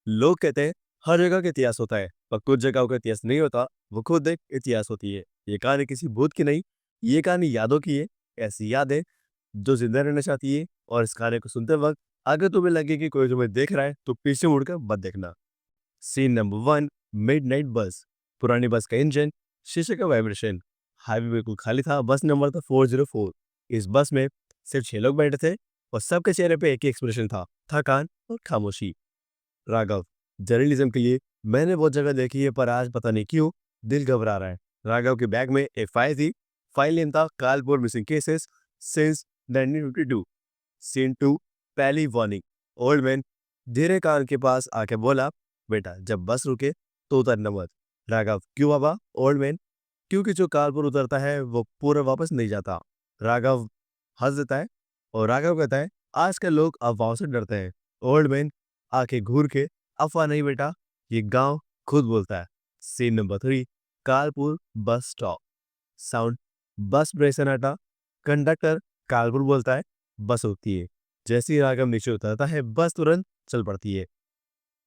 लोग कहते हैं हर जगह का इतिहास होता है, पर कुछ जगहों का इतिहास नहीं होता। वो खुद एक इतिहास होती है। ये कहानी किसी भूत की नहीं, ये कहानी यादों की है। ऐसी यादें जो जिंदा रहना चाहती है। और इस कहानी को सुनते वक्त अगर तुम्हें लगे कि कोई तुम्हें देख रहा है तो पीछे मुड़कर मत देखना। सीन नंबर 1, मिडनाइट बस। पुरानी बस का इंजन, शीशे का वाइब्रेशन। हाईवे बिल्कुल खाली था, बस नंबर था 404। इस बस में सिर्फ 6 लोग बैठे थे और सबके चेहरे पे एक ही एक्सप्रेशन था, थकान और खामोशी। राघव, जर्नलिज्म के लिए मैंने बहुत जगह देखी है, पर आज पता नहीं क्यों दिल घबरा रहा है। राघव के बैग में एक फाइल थी। फाइल नेम था कालपुर मिसिंग केसेस सिंस 1952। सीन 2, पहली वार्निंग। ओल्ड मैन धीरे कान के पास आके बोला, बेटा जब बस रुके तो उतरना मत। राघव, क्यों बाबा? ओल्ड मैन, क्योंकि जो कानपुर उतरता है वो पूरा वापस नहीं जाता। राघव हंस देता है और राघव कहता है, आजकल लोग अफवाहों से डरते हैं। ओल्ड मैन आंखें घूर के, अफवाह नहीं बेटा, ये गांव खुद बोलता है। सीन नंबर 3, कानपुर बस स्टॉप। साउंड, बस ब्रेक सन्नाटा। कंडक्टर कानपुर बोलता है, बस होती है। जैसे ही राघव नीचे उतरता है बस तुरंत चल पड़ती है।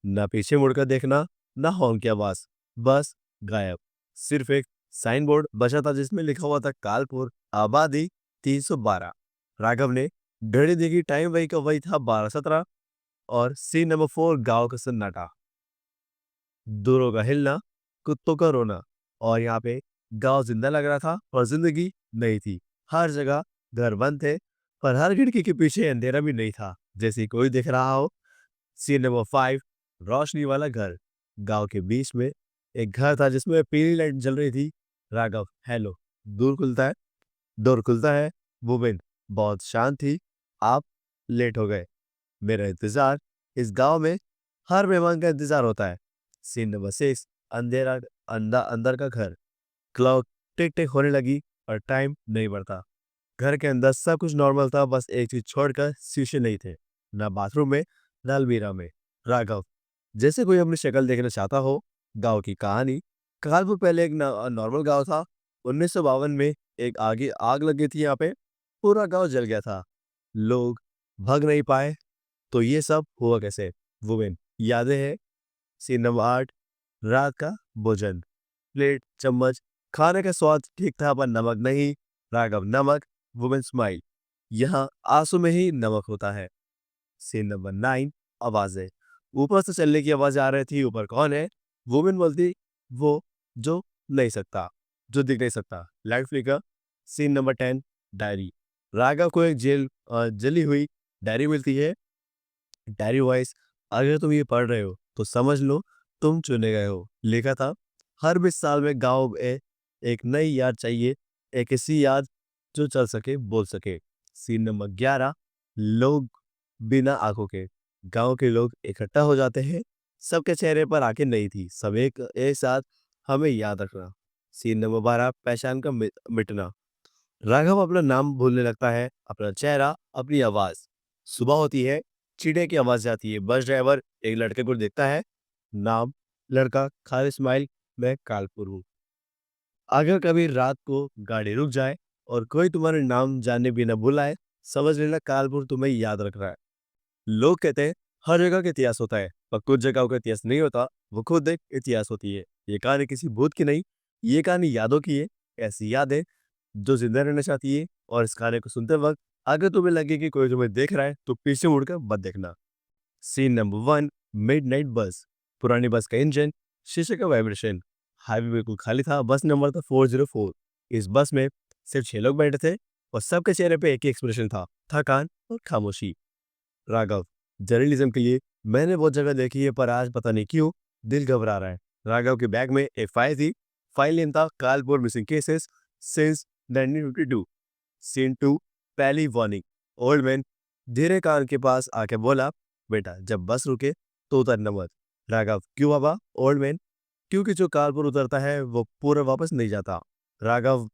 ना पीछे मुड़कर देखना, ना हॉर्न की आवाज, बस गायब। सिर्फ एक साइन बोर्ड बचा था जिसमें लिखा हुआ था कालपुर, आबादी 312। राघव ने घड़ी देखी, टाइम वही का वही था, 12:17। और सीन नंबर 4, गांव का सन्नाटा। दूरों का हिलना, कुत्तों का रोना। और यहाँ पे गांव जिंदा लग रहा था और जिंदगी नहीं थी। हर जगह घर बंद थे, पर हर खिड़की के पीछे अंधेरा भी नहीं था, जैसे कोई दिख रहा हो। सीन नंबर 5, रोशनी वाला घर। गांव के बीच में एक घर था जिसमें पीली लाइट जल रही थी। राघव, हेलो। दूर खुलता है डोर खुलता है। वुमेन बहुत शांत थी, आप लेट हो गए। मेरा इंतजार, इस गांव में हर मेहमान का इंतजार होता है। सीन नंबर 6, अंधेरा, अंदर का घर। क्लॉक टिक टिक होने लगी और टाइम नहीं बढ़ता। घर के अंदर सब कुछ नॉर्मल था, बस एक चीज छोड़कर शीशे नहीं थे, ना बाथरूम में ना अलमीरा में। राघव, जैसे कोई अपनी शक्ल देखना चाहता हो। गांव की कहानी। कानपुर पहले एक नॉर्मल गांव था। 1952 में एक आग लगी थी यहाँ पे। पूरा गांव जल गया था। लोग भाग नहीं पाए। तो ये सब हुआ कैसे? वुमेन, यादें हैं। सीन नंबर 8, रात का भोजन। प्लेट, चम्मच, खाने का स्वाद ठीक था पर नमक नहीं। राघव, नमक। वुमेन स्माइल, यहाँ आंसू में ही नमक होता है। सीन नंबर 9, आवाजें। ऊपर से चलने की आवाज आ रही थी। ऊपर कौन है? वुमेन बोलती, वो जो नहीं सकता, जो दिख नहीं सकता। Light flicker. Scene number 10, diary. Raghav को एक जली हुई डायरी मिलती है। डायरी वॉइस, अगर तुम ये पढ़ रहे हो तो समझ लो तुम चुने गए हो। लिखा था, हर 20 साल में गांव में एक नई याद चाहिए, एक ऐसी याद जो चल सके, बोल सके। सीन नंबर 11, लोग बिना आंखों के। गांव के लोग इकट्ठा हो जाते हैं। सबके चेहरे पर आंखें नहीं थी, सब एक साथ, हमें याद रखना। सीन नंबर 12, पहचान का मिटना। राघव अपना नाम भूलने लगता है, अपना चेहरा, अपनी आवाज। सुबह होती है, चिड़िया की आवाज आती है। बस ड्राइवर एक लड़के को देखता है। नाम, लड़का, खाली स्माइल, मैं कालपुर हूँ। अगर कभी रात को गाड़ी रुक जाए और कोई तुम्हारे नाम जाने बिना बुलाए, समझ लेना कालपुर तुम्हें याद रख रहा है। लोग कहते हैं हर जगह का इतिहास होता है, पर कुछ जगहों का इतिहास नहीं होता। वो खुद एक इतिहास होती है। ये कहानी किसी भूत की नहीं, ये कहानी यादों की है। ऐसी यादें जो जिंदा रहना चाहती है। और इस कहानी को सुनते वक्त अगर तुम्हें लगे कि कोई तुम्हें देख रहा है तो पीछे मुड़कर मत देखना। सीन नंबर 1, मिडनाइट बस। पुरानी बस का इंजन, शीशे का वाइब्रेशन। हाईवे बिल्कुल खाली था, बस नंबर था 404। इस बस में सिर्फ 6 लोग बैठे थे और सबके चेहरे पे एक ही एक्सप्रेशन था, थकान और खामोशी। राघव, जर्नलिज्म के लिए मैंने बहुत जगह देखी है, पर आज पता नहीं क्यों दिल घबरा रहा है। राघव के बैग में एक फाइल थी। फाइल नेम था कालपुर मिसिंग केसेस सिंस 1952। सीन 2, पहली वार्निंग। ओल्ड मैन धीरे कान के पास आके बोला, बेटा जब बस रुके तो उतरना मत। राघव, क्यों बाबा? ओल्ड मैन, क्योंकि जो कानपुर उतरता है वो पूरा वापस नहीं जाता। राघव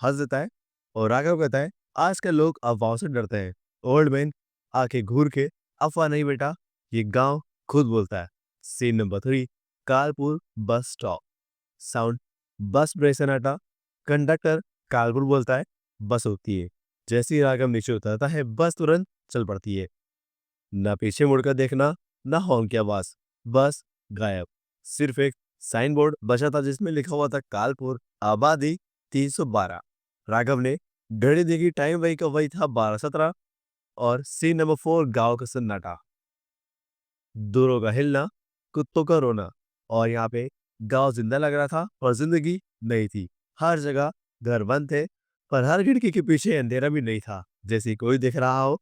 हंस देता है और राघव कहता है, आजकल लोग अफवाहों से डरते हैं। ओल्ड मैन आंखें घूर के, अफवाह नहीं बेटा, ये गांव खुद बोलता है। Scene number 3, Kalpur bus stop. Sound, bus brake सन्नाटा। कंडक्टर कालपुर बोलता है, बस होती है। जैसे ही राघव नीचे उतरता है बस तुरंत चल पड़ती है। ना पीछे मुड़कर देखना, ना हॉर्न की आवाज, बस गायब। सिर्फ एक साइन बोर्ड बचा था जिसमें लिखा हुआ था कालपुर, आबादी 312। राघव ने घड़ी देखी, टाइम वही का वही था 12:17। और सीन नंबर 4, गांव का सन्नाटा। दूरों का हिलना, कुत्तों का रोना। और यहाँ पे गांव जिंदा लग रहा था और जिंदगी नहीं थी। हर जगह घर बंद थे, पर हर खिड़की के पीछे अंधेरा भी नहीं था, जैसे कोई दिख रहा हो।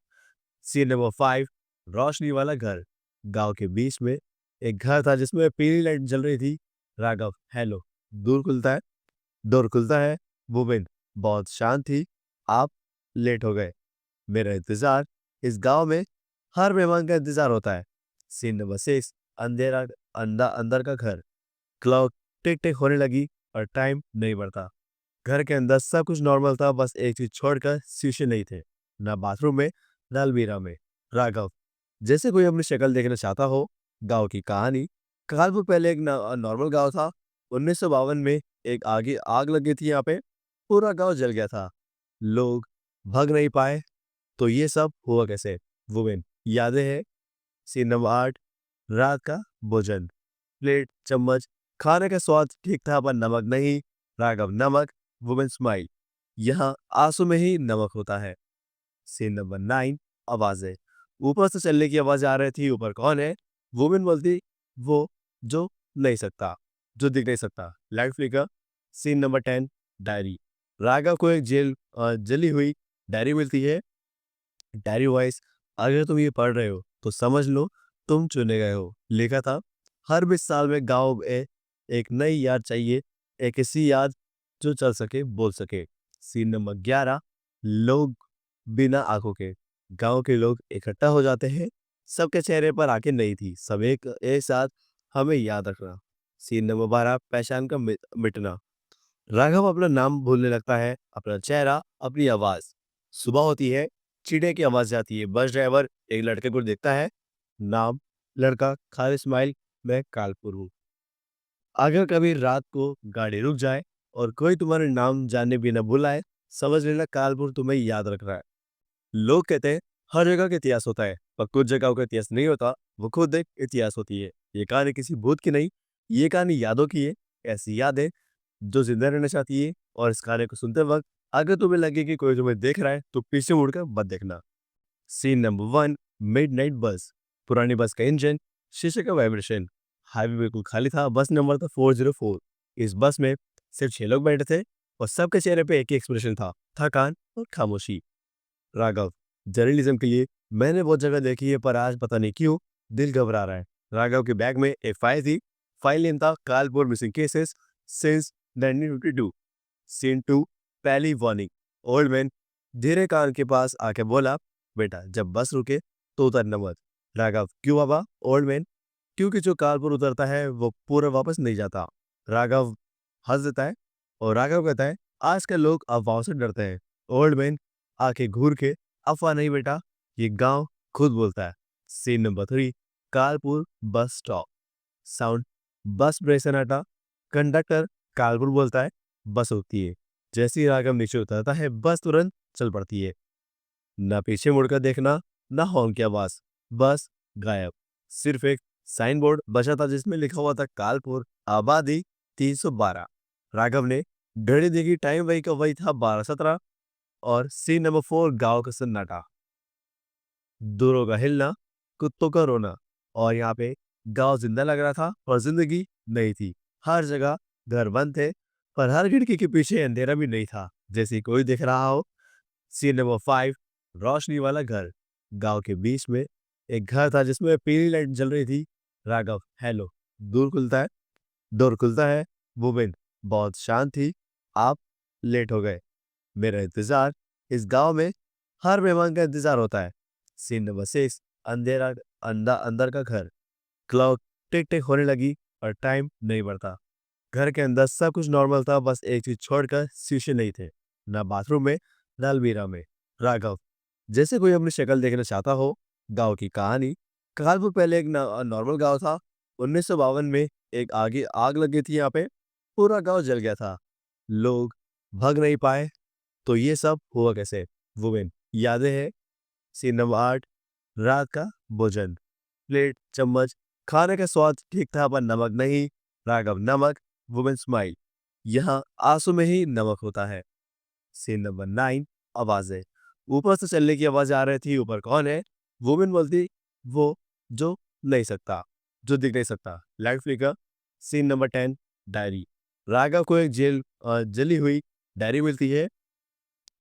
सीन नंबर 5, रोशनी वाला घर। गांव के बीच में एक घर था जिसमें पीली लाइट जल रही थी। राघव, हेलो। दूर खुलता है डोर खुलता है। वुमेन, बहुत शांत थी। आप लेट हो गए। मेरा इंतजार। इस गांव में हर मेहमान का इंतजार होता है। सीन नंबर 6, अंधेरा, अंदर का घर। क्लॉक टिक टिक होने लगी और टाइम नहीं बढ़ता। घर के अंदर सब कुछ नॉर्मल था, बस एक चीज छोड़कर शीशे नहीं थे, ना बाथरूम में ना अलमीरा में। राघव, जैसे कोई अपनी शक्ल देखना चाहता हो। गांव की कहानी। कालपुर पहले एक नॉर्मल गांव था। 1952 में एक आग लगी थी यहाँ पे। पूरा गांव जल गया था। लोग भाग नहीं पाए। तो ये सब हुआ कैसे? वुमेन, यादें हैं। सीन नंबर 8, रात का भोजन। प्लेट, चम्मच, खाने का स्वाद ठीक था पर नमक नहीं। राघव, नमक। वुमेन स्माइल, यहाँ आंसू में ही नमक होता है। सीन नंबर 9, आवाजें। ऊपर से चलने की आवाज आ रही थी। ऊपर कौन है? वुमेन बोलती, वो जो नहीं सकता, जो दिख नहीं सकता। Light flicker. Scene number 10, diary. Raghav को एक जली हुई डायरी मिलती है। डायरी वॉइस, अगर तुम ये पढ़ रहे हो तो समझ लो तुम चुने गए हो। लिखा था, हर 20 साल में गांव में एक नई याद चाहिए, एक ऐसी याद जो चल सके, बोल सके। सीन नंबर 11, लोग बिना आंखों के। गांव के लोग इकट्ठा हो जाते हैं। सबके चेहरे पर आंखें नहीं थी, सब एक साथ, हमें याद रखना। सीन नंबर 12, पहचान का मिटना। राघव अपना नाम भूलने लगता है, अपना चेहरा, अपनी आवाज। सुबह होती है, चिड़िया की आवाज आती है। बस ड्राइवर एक लड़के को देखता है। नाम, लड़का, खाली स्माइल, मैं कालपुर हूँ। अगर कभी रात को गाड़ी रुक जाए और कोई तुम्हारे नाम जानने बिना बुलाए, समझ लेना कालपुर तुम्हें याद रख रहा है। लोग कहते हैं हर जगह का इतिहास होता है, पर कुछ जगहों का इतिहास नहीं होता, वो खुद एक इतिहास होती है। ये कहानी किसी भूत की नहीं, ये कहानी यादों की है। ऐसी यादें जो जिंदा रहना चाहती है। और इस गाने को सुनते वक्त अगर तुम्हें लगे कि कोई तुम्हें देख रहा है तो पीछे मुड़कर मत देखना। सीन नंबर 1, मिडनाइट बस। पुरानी बस का इंजन, शीशे का वाइब्रेशन। हाईवे बिल्कुल खाली था। बस नंबर था 404। इस बस में सिर्फ 6 लोग बैठे थे और सबके चेहरे पे एक ही एक्सप्रेशन था, थकान और खामोशी। राघव, जर्नलिज्म के लिए मैंने बहुत जगह देखी है, पर आज पता नहीं क्यों दिल घबरा रहा है। राघव के बैग में एक फाइल थी। फाइल नेम था कालपुर मिसिंग केसेस सिंस 1952। सीन 2, पहली वार्निंग। ओल्ड मैन धीरे कान के पास आके बोला, बेटा जब बस रुके तो उतरना मत। राघव, क्यों बाबा? ओल्ड मैन, क्योंकि जो कानपुर उतरता है वो पूरा वापस नहीं जाता। राघव हंस देता है और राघव कहता है, आजकल लोग अफवाहों से डरते हैं। ओल्ड मैन आंखें घूर के, अफवाह नहीं बेटा, ये गांव खुद बोलता है। सीन नंबर 3, कानपुर बस स्टॉप। साउंड, बस ब्रेक सन्नाटा। कंडक्टर कानपुर बोलता है, बस रुकती है। जैसे ही राघव नीचे उतरता है बस तुरंत चल पड़ती है। ना पीछे मुड़कर देखना, ना हॉर्न की आवाज, बस गायब। सिर्फ एक साइन बोर्ड बचा था जिसमें लिखा हुआ था कालपुर, आबादी 312। राघव ने घड़ी देखी, टाइम वही का वही था 12:17। और सीन नंबर 4, गांव का सन्नाटा। दूरों का हिलना, कुत्तों का रोना। और यहाँ पे गांव जिंदा लग रहा था और जिंदगी नहीं थी। हर जगह घर बंद थे, पर हर खिड़की के पीछे अंधेरा भी नहीं था, जैसे कोई दिख रहा हो। सीन नंबर 5, रोशनी वाला घर। गांव के बीच में एक घर था जिसमें पीली लाइट जल रही थी। राघव, हेलो। दूर खुलता है डोर खुलता है। वुमेन, बहुत शांत थी। आप लेट हो गए। मेरा इंतजार। इस गांव में हर मेहमान का इंतजार होता है। सीन नंबर 6, अंधेरा, अंदर का घर। क्लॉक टिक टिक होने लगी और टाइम नहीं बढ़ता। घर के अंदर सब कुछ नॉर्मल था, बस एक चीज छोड़कर शीशे नहीं थे, ना बाथरूम में ना अलमीरा में। राघव, जैसे कोई अपनी शक्ल देखना चाहता हो। गांव की कहानी। कालपुर पहले एक नॉर्मल गांव था। 1952 में एक आग लगी थी यहाँ पे। पूरा गांव जल गया था। लोग भाग नहीं पाए। तो ये सब हुआ कैसे? वुमेन, यादें हैं। सीन नंबर 8, रात का भोजन। प्लेट, चम्मच, खाने का स्वाद ठीक था पर नमक नहीं। राघव नमक, वुमेन स्माइल। यहाँ आंसू में ही नमक होता है। सीन नंबर 9, आवाजें। ऊपर से चलने की आवाज आ रही थी। ऊपर कौन है? वुमेन बोलती, वो जो नहीं सकता, जो दिख नहीं सकता। Light flicker. Scene number 10, diary. Raghav को एक जली हुई डायरी मिलती है।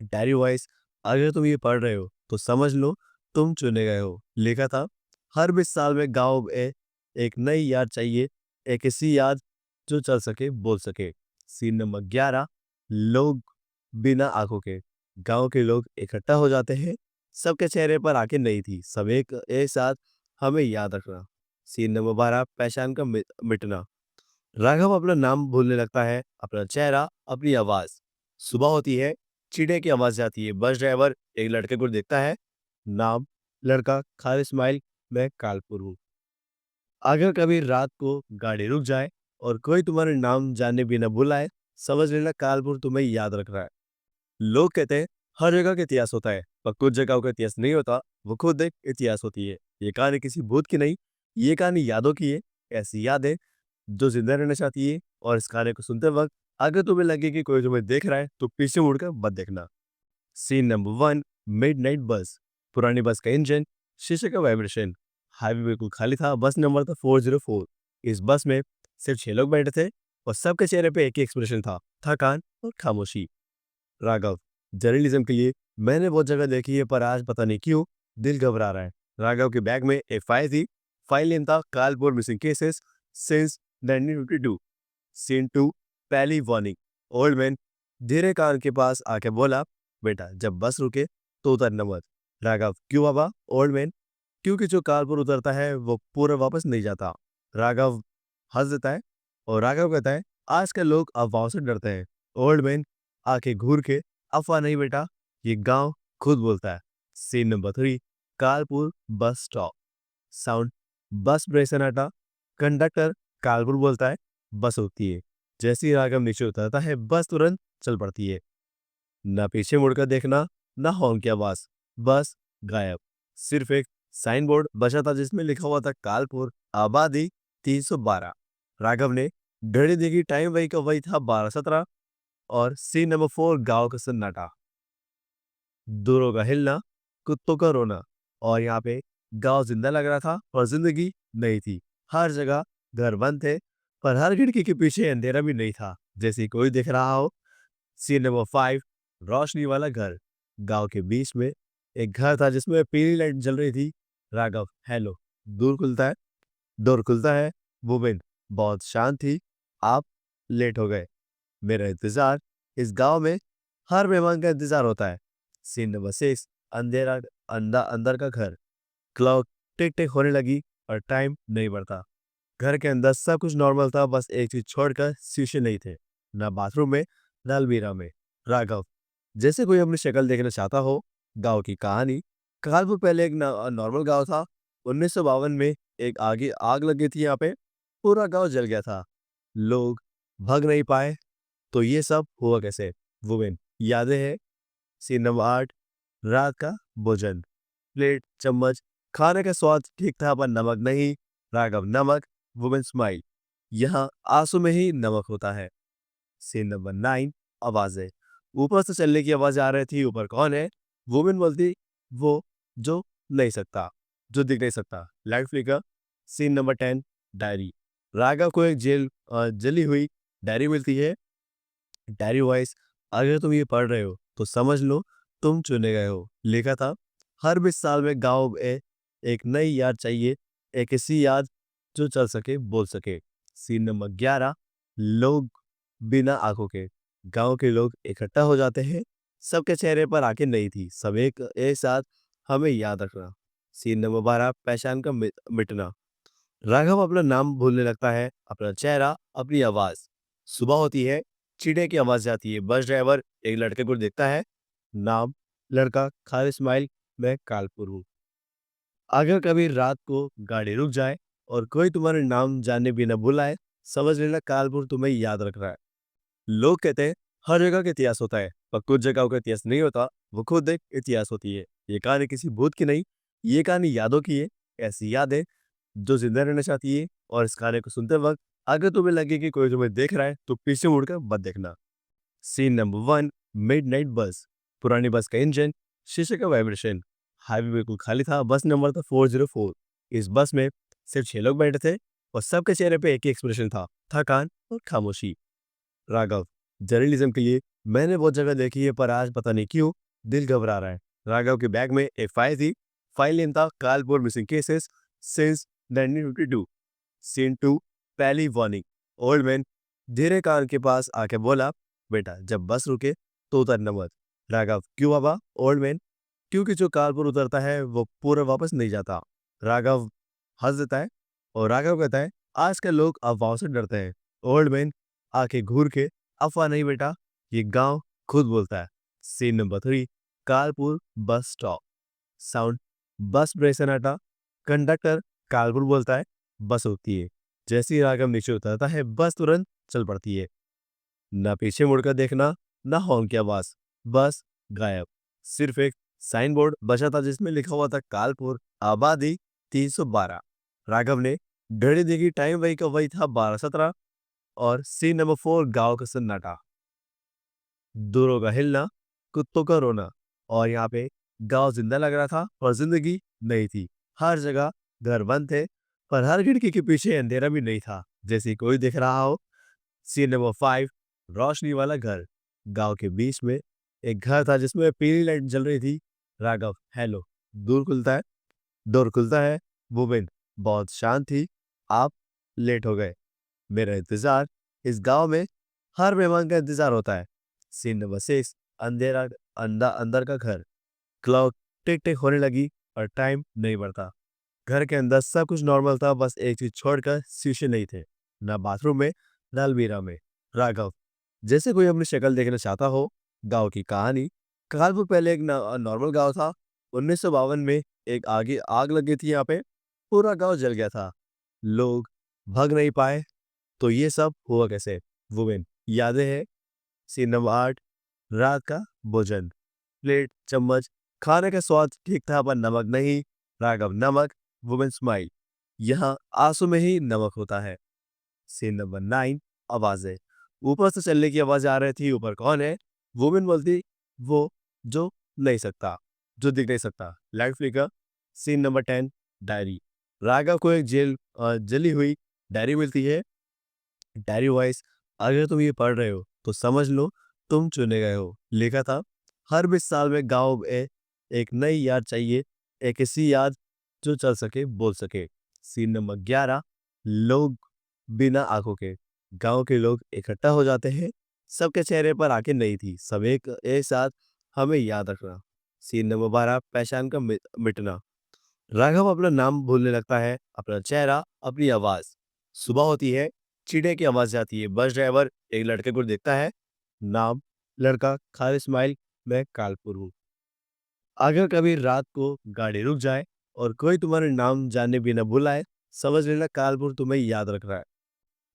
डायरी वॉइस, अगर तुम ये पढ़ रहे हो तो समझ लो तुम चुने गए हो। लिखा था, हर 20 साल में गांव में एक नई याद चाहिए, एक ऐसी याद जो चल सके, बोल सके। सीन नंबर 11, लोग बिना आंखों के। गांव के लोग इकट्ठा हो जाते हैं। सबके चेहरे पर आंखें नहीं थी। सब एक साथ, हमें याद रखना। सीन नंबर 12, पहचान का मिटना। राघव अपना नाम भूलने लगता है, अपना चेहरा, अपनी आवाज। सुबह होती है, चिड़िया की आवाज आती है। बस ड्राइवर एक लड़के को देखता है। नाम, लड़का, खाली स्माइल, मैं कालपुर हूँ। अगर कभी रात को गाड़ी रुक जाए और कोई तुम्हारे नाम जानने बिना बुलाए, समझ लेना कालपुर तुम्हें याद रख रहा है। लोग कहते हैं हर जगह का इतिहास होता है, पर कुछ जगहों का इतिहास नहीं होता, वो खुद एक इतिहास होती है। ये कहानी किसी भूत की नहीं, ये कहानी यादों की है। ऐसी यादें जो जिंदा रहना चाहती है। और इस गाने को सुनते वक्त अगर तुम्हें लगे कि कोई तुम्हें देख रहा है तो पीछे मुड़कर मत देखना। सीन नंबर 1, मिडनाइट बस। पुरानी बस का इंजन, शीशे का वाइब्रेशन। हाईवे बिल्कुल खाली था। बस नंबर था 404। इस बस में सिर्फ 6 लोग बैठे थे और सबके चेहरे पे एक ही एक्सप्रेशन था, थकान और खामोशी। राघव, जर्नलिज्म के लिए मैंने बहुत जगह देखी है, पर आज पता नहीं क्यों दिल घबरा रहा है। राघव के बैग में एक फाइल थी। फाइल नेम था कालपुर मिसिंग केसेस सिंस 1952। सीन 2, पहली वार्निंग। ओल्ड मैन धीरे कान के पास आके बोला, बेटा जब बस रुके तो उतरना मत। राघव, क्यों बाबा? ओल्ड मैन, क्योंकि जो कानपुर उतरता है वो पूरा वापस नहीं जाता। राघव हंस देता है और राघव कहता है, आजकल लोग अफवाहों से डरते हैं। ओल्ड मैन आके घूर के, अफवाह नहीं बेटा, ये गांव खुद बोलता है। सीन नंबर 3, कानपुर बस स्टॉप। साउंड, बस ब्रेक सन्नाटा। कंडक्टर कानपुर बोलता है, बस होती है। जैसे ही राघव नीचे उतरता है बस तुरंत चल पड़ती है। ना पीछे मुड़कर देखना, ना हॉर्न की आवाज, बस गायब। सिर्फ एक साइन बोर्ड बचा था जिसमें लिखा हुआ था कालपुर, आबादी 312। राघव ने घड़ी देखी, टाइम वही का वही था, 12:17। और सीन नंबर 4, गांव का सन्नाटा। दूरों का हिलना, कुत्तों का रोना। और यहाँ पे गांव जिंदा लग रहा था और जिंदगी नहीं थी। हर जगह घर बंद थे, पर हर खिड़की के पीछे अंधेरा भी नहीं था, जैसे कोई दिख रहा हो। सीन नंबर 5, रोशनी वाला घर। गांव के बीच में एक घर था जिसमें पीली लाइट जल रही थी। राघव, हेलो। दूर खुलता है डोर खुलता है। वुमेन बहुत शांत थी, आप लेट हो गए। मेरा इंतजार, इस गांव में हर मेहमान का इंतजार होता है। सीन नंबर 6, अंधेरा, अंदर का घर। क्लॉक टिक टिक होने लगी और टाइम नहीं बढ़ता। घर के अंदर सब कुछ नॉर्मल था, बस एक चीज छोड़कर शीशे नहीं थे, ना बाथरूम में, ना अलमीरा में। राघव, जैसे कोई अपनी शक्ल देखना चाहता हो। गांव की कहानी। कानपुर पहले एक नॉर्मल गांव था। 1952 में एक आग लगी थी यहाँ पे। पूरा गांव जल गया था। लोग भाग नहीं पाए। तो ये सब हुआ कैसे? वुमेन, यादें हैं। सीन नंबर 8, रात का भोजन। प्लेट, चम्मच, खाने का स्वाद ठीक था पर नमक नहीं। राघव नमक, वुमेन स्माइल। यहाँ आंसू में ही नमक होता है। सीन नंबर 9, आवाजें। ऊपर से चलने की आवाज आ रही थी। ऊपर कौन है? वुमेन बोलती, वो जो नहीं सकता, जो दिख नहीं सकता। Light flicker. Scene number 10, diary. Raghav को एक जली हुई डायरी मिलती है। डायरी वॉइस, अगर तुम ये पढ़ रहे हो तो समझ लो तुम चुने गए हो। लिखा था, हर 20 साल में गांव में एक नई याद चाहिए, एक ऐसी याद जो चल सके, बोल सके। सीन नंबर 11, लोग बिना आंखों के। गांव के लोग इकट्ठा हो जाते हैं। सबके चेहरे पर आंखें नहीं थी। सब एक साथ, हमें याद रखना। सीन नंबर 12, पहचान का मिटना। राघव अपना नाम भूलने लगता है, अपना चेहरा, अपनी आवाज। सुबह होती है, चिड़िया की आवाज आती है। बस ड्राइवर एक लड़के को देखता है। नाम, लड़का, खाली स्माइल, मैं कालपुर हूँ। अगर कभी रात को गाड़ी रुक जाए और कोई तुम्हारे नाम जानने बिना बुलाए, समझ लेना कालपुर तुम्हें याद रख रहा है। लोग कहते हैं हर जगह का इतिहास होता है, पर कुछ जगहों का इतिहास नहीं होता, वो खुद एक इतिहास होती है। ये कहानी किसी भूत की नहीं, ये कहानी यादों की है। ऐसी यादें जो जिंदा रहना चाहती है। और इस गाने को सुनते वक्त अगर तुम्हें लगे कि कोई तुम्हें देख रहा है तो पीछे मुड़कर मत देखना। सीन नंबर 1, मिडनाइट बस। पुरानी बस का इंजन, शीशे का वाइब्रेशन। हाईवे बिल्कुल खाली था, बस नंबर था 404। इस बस में सिर्फ 6 लोग बैठे थे और सबके चेहरे पे एक ही एक्सप्रेशन था, थकान और खामोशी। राघव, जर्नलिज्म के लिए मैंने बहुत जगह देखी है पर आज पता नहीं क्यों दिल घबरा रहा है। राघव के बैग में एक फाइल थी। फाइल नेम था कालपुर मिसिंग केसेस सिंस 1952। सीन 2, पहली वार्निंग। ओल्ड मैन धीरे कान के पास आके बोला, बेटा जब बस रुके तो उतरना मत। राघव, क्यों बाबा? ओल्ड मैन, क्योंकि जो कानपुर उतरता है वो पूरा वापस नहीं जाता। राघव हंस देता है और राघव कहता है, आजकल लोग अफवाहों से डरते हैं। ओल्ड मैन आंखें घूर के, अफवाह नहीं बेटा, ये गांव खुद बोलता है। सीन नंबर 3, कानपुर बस स्टॉप। साउंड, बस ब्रेक सन्नाटा। कंडक्टर कानपुर बोलता है, बस होती है। जैसे ही राघव नीचे उतरता है बस तुरंत चल पड़ती है। ना पीछे मुड़कर देखना, ना हॉर्न की आवाज, बस गायब। सिर्फ एक साइन बोर्ड बचा था जिसमें लिखा हुआ था कालपुर, आबादी 312। राघव ने घड़ी देखी, टाइम वही का वही था, 12:17। और सीन नंबर 4, गांव का सन्नाटा। दूरों का हिलना, कुत्तों का रोना। और यहाँ पे गांव जिंदा लग रहा था और जिंदगी नहीं थी। हर जगह घर बंद थे, पर हर खिड़की के पीछे अंधेरा भी नहीं था, जैसे कोई दिख रहा हो। सीन नंबर 5, रोशनी वाला घर। गांव के बीच में एक घर था जिसमें पीली लाइट जल रही थी। राघव, हेलो। दूर खुलता है डोर खुलता है। वुमेन बहुत शांत थी, आप लेट हो गए। मेरा इंतजार, इस गांव में हर मेहमान का इंतजार होता है। सीन नंबर 6, अंधेरा, अंदर का घर। क्लॉक टिक टिक होने लगी और टाइम नहीं बढ़ता। घर के अंदर सब कुछ नॉर्मल था, बस एक चीज छोड़कर शीशे नहीं थे, ना बाथरूम में ना अलमीरा में। राघव, जैसे कोई अपनी शक्ल देखना चाहता हो। गांव की कहानी। कानपुर पहले एक नॉर्मल गांव था। 1952 में एक आग लगी थी यहाँ पे। पूरा गांव जल गया था। लोग भाग नहीं पाए। तो ये सब हुआ कैसे? वुमेन, यादें हैं। सीन नंबर 8, रात का भोजन। प्लेट, चम्मच, खाने का स्वाद ठीक था पर नमक नहीं। राघव, नमक। वुमेन स्माइल, यहाँ आंसू में ही नमक होता है। सीन नंबर 9, आवाजें। ऊपर से चलने की आवाज आ रही थी। ऊपर कौन है? वुमेन बोलती, वो जो नहीं सकता, जो दिख नहीं सकता। Light flicker. Scene number 10, diary. Raghav को एक जली हुई डायरी मिलती है। डायरी वॉइस, अगर तुम ये पढ़ रहे हो तो समझ लो तुम चुने गए हो। लिखा था, हर 20 साल में गांव में एक नई याद चाहिए, एक ऐसी याद जो चल सके, बोल सके। सीन नंबर 11, लोग बिना आंखों के। गांव के लोग इकट्ठा हो जाते हैं। सबके चेहरे पर आंखें नहीं थी, सब एक साथ, हमें याद रखना। सीन नंबर 12, पहचान का मिटना। राघव अपना नाम भूलने लगता है, अपना चेहरा, अपनी आवाज। सुबह होती है, चिड़िया की आवाज आती है। बस ड्राइवर एक लड़के को देखता है। नाम, लड़का, खाली स्माइल, मैं कालपुर हूँ। अगर कभी रात को गाड़ी रुक जाए और कोई तुम्हारे नाम जाने बिना बुलाए, समझ लेना कालपुर तुम्हें याद रख रहा है।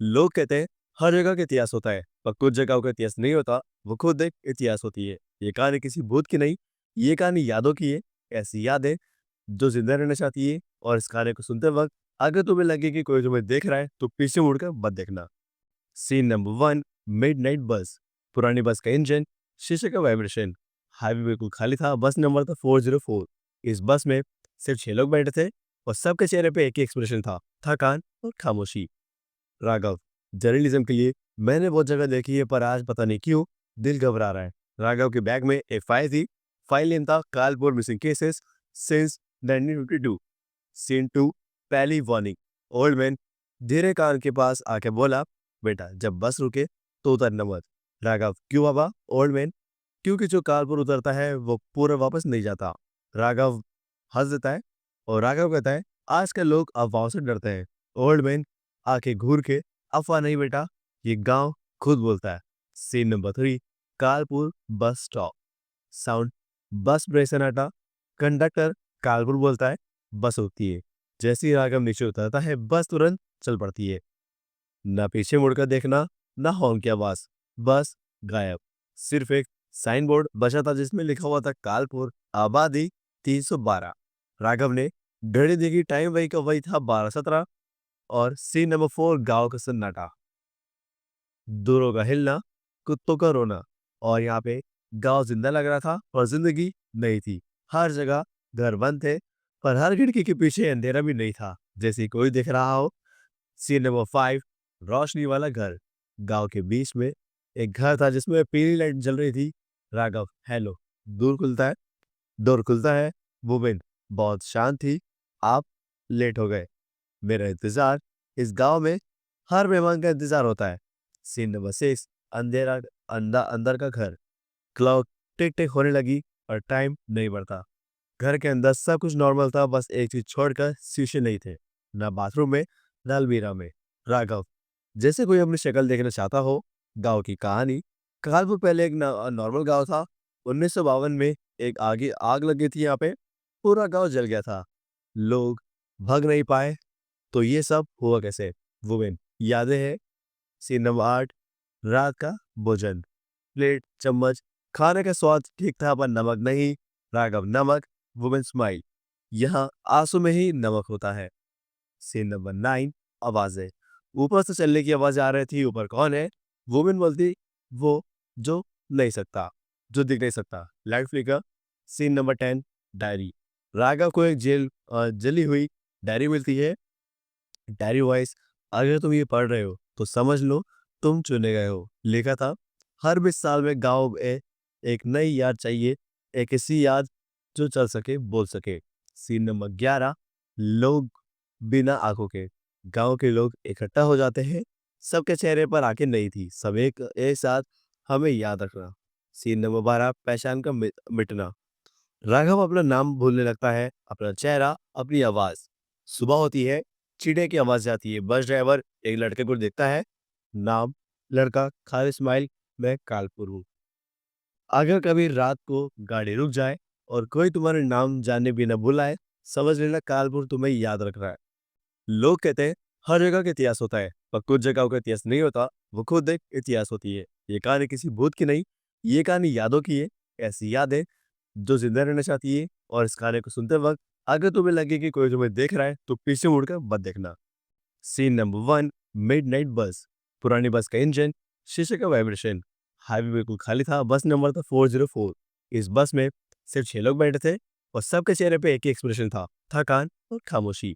लोग कहते हैं हर जगह का इतिहास होता है, पर कुछ जगहों का इतिहास नहीं होता, वो खुद एक इतिहास होती है। ये कहानी किसी भूत की नहीं, ये कहानी यादों की है। ऐसी यादें जो जिंदा रहना चाहती है। और इस गाने को सुनते वक्त अगर तुम्हें लगे कि कोई तुम्हें देख रहा है तो पीछे मुड़कर मत देखना। सीन नंबर 1, मिडनाइट बस। पुरानी बस का इंजन, शीशे का वाइब्रेशन। हाईवे बिल्कुल खाली था, बस नंबर था 404। इस बस में सिर्फ 6 लोग बैठे थे और सबके चेहरे पे एक ही एक्सप्रेशन था, थकान और खामोशी। राघव, जर्नलिज्म के लिए मैंने बहुत जगह देखी है पर आज पता नहीं क्यों दिल घबरा रहा है। राघव के बैग में एक फाइल थी। फाइल नेम था कालपुर मिसिंग केसेस सिंस 1952। सीन 2, पहली वार्निंग। ओल्ड मैन धीरे कान के पास आके बोला, बेटा जब बस रुके तो उतरना मत। राघव, क्यों बाबा? ओल्ड मैन, क्योंकि जो कानपुर उतरता है वो पूरा वापस नहीं जाता। राघव हंस देता है और राघव कहता है, आजकल लोग अफवाहों से डरते हैं। ओल्ड मैन आंखें घूर के, अफवाह नहीं बेटा, ये गांव खुद बोलता है। Scene number 3, Kalpur bus stop. Sound, bus brake सन्नाटा। कंडक्टर कालपुर बोलता है, बस होती है। जैसे ही राघव नीचे उतरता है बस तुरंत चल पड़ती है। ना पीछे मुड़कर देखना, ना हॉर्न की आवाज, बस गायब। सिर्फ एक साइन बोर्ड बचा था जिसमें लिखा हुआ था कालपुर, आबादी 312। राघव ने घड़ी देखी, टाइम वही का वही था 12:17। और सीन नंबर 4, गाँव का सन्नाटा। दूरों का हिलना, कुत्तों का रोना। और यहाँ पे गाँव जिंदा लग रहा था और जिंदगी नहीं थी। हर जगह घर बंद थे, पर हर खिड़की के पीछे अंधेरा भी नहीं था, जैसे कोई दिख रहा हो। सीन नंबर 5, रोशनी वाला घर। गांव के बीच में एक घर था जिसमें पीली लाइट जल रही थी। राघव, हेलो। दूर खुलता है डोर खुलता है। वुमेन, बहुत शांत थी। आप लेट हो गए। मेरा इंतजार, इस गांव में हर मेहमान का इंतजार होता है। सीन नंबर 6, अंधेरा, अंदर का घर। क्लॉक टिक टिक होने लगी और टाइम नहीं बढ़ता। घर के अंदर सब कुछ नॉर्मल था, बस एक चीज छोड़कर शीशे नहीं थे, ना बाथरूम में, ना अलमीरा में। राघव, जैसे कोई अपनी शक्ल देखना चाहता हो। गांव की कहानी। कानपुर पहले एक नॉर्मल गांव था। 1952 में एक आग लगी थी यहाँ पे। पूरा गांव जल गया था। लोग भाग नहीं पाए। तो ये सब हुआ कैसे? वुमेन, यादें हैं। सीन नंबर 8, रात का भोजन। प्लेट, चम्मच, खाने का स्वाद ठीक था पर नमक नहीं। राघव, नमक। वुमेन स्माइल, यहाँ आंसू में ही नमक होता है। सीन नंबर 9, आवाजें। ऊपर से चलने की आवाज आ रही थी। ऊपर कौन है? वुमेन बोलती, वो जो नहीं सकता, जो दिख नहीं सकता। Light flicker. Scene number 10, diary. Raghav को एक जली हुई डायरी मिलती है। डायरी वॉइस, अगर तुम ये पढ़ रहे हो तो समझ लो तुम चुने गए हो। लिखा था, हर 20 साल में गांव में एक नई याद चाहिए, एक ऐसी याद जो चल सके, बोल सके। सीन नंबर 11, लोग बिना आंखों के। गांव के लोग इकट्ठा हो जाते हैं। सबके चेहरे पर आंखें नहीं थी, सब एक साथ, हमें याद रखना। सीन नंबर 12, पहचान का मिटना। राघव अपना नाम भूलने लगता है, अपना चेहरा, अपनी आवाज। सुबह होती है, चिड़िया की आवाज आती है। बस ड्राइवर एक लड़के को देखता है। नाम, लड़का, खाली स्माइल, मैं कालपुर हूँ। अगर कभी रात को गाड़ी रुक जाए और कोई तुम्हारे नाम जानने भी न बुलाए, समझ लेना कालपुर तुम्हें याद रख रहा है। लोग कहते हैं हर जगह का इतिहास होता है, पर कुछ जगहों का इतिहास नहीं होता, वो खुद एक इतिहास होती है। ये कहानी किसी भूत की नहीं, ये कहानी यादों की है। ऐसी यादें जो जिंदा रहना चाहती है। और इस गाने को सुनते वक्त अगर तुम्हें लगे कि कोई तुम्हें देख रहा है तो पीछे मुड़कर मत देखना। सीन नंबर 1, मिडनाइट बस। पुरानी बस का इंजन, शीशे का वाइब्रेशन। हाईवे बिल्कुल खाली था। बस नंबर था 404। इस बस में सिर्फ 6 लोग बैठे थे और सबके चेहरे पे एक ही एक्सप्रेशन था, थकान और खामोशी।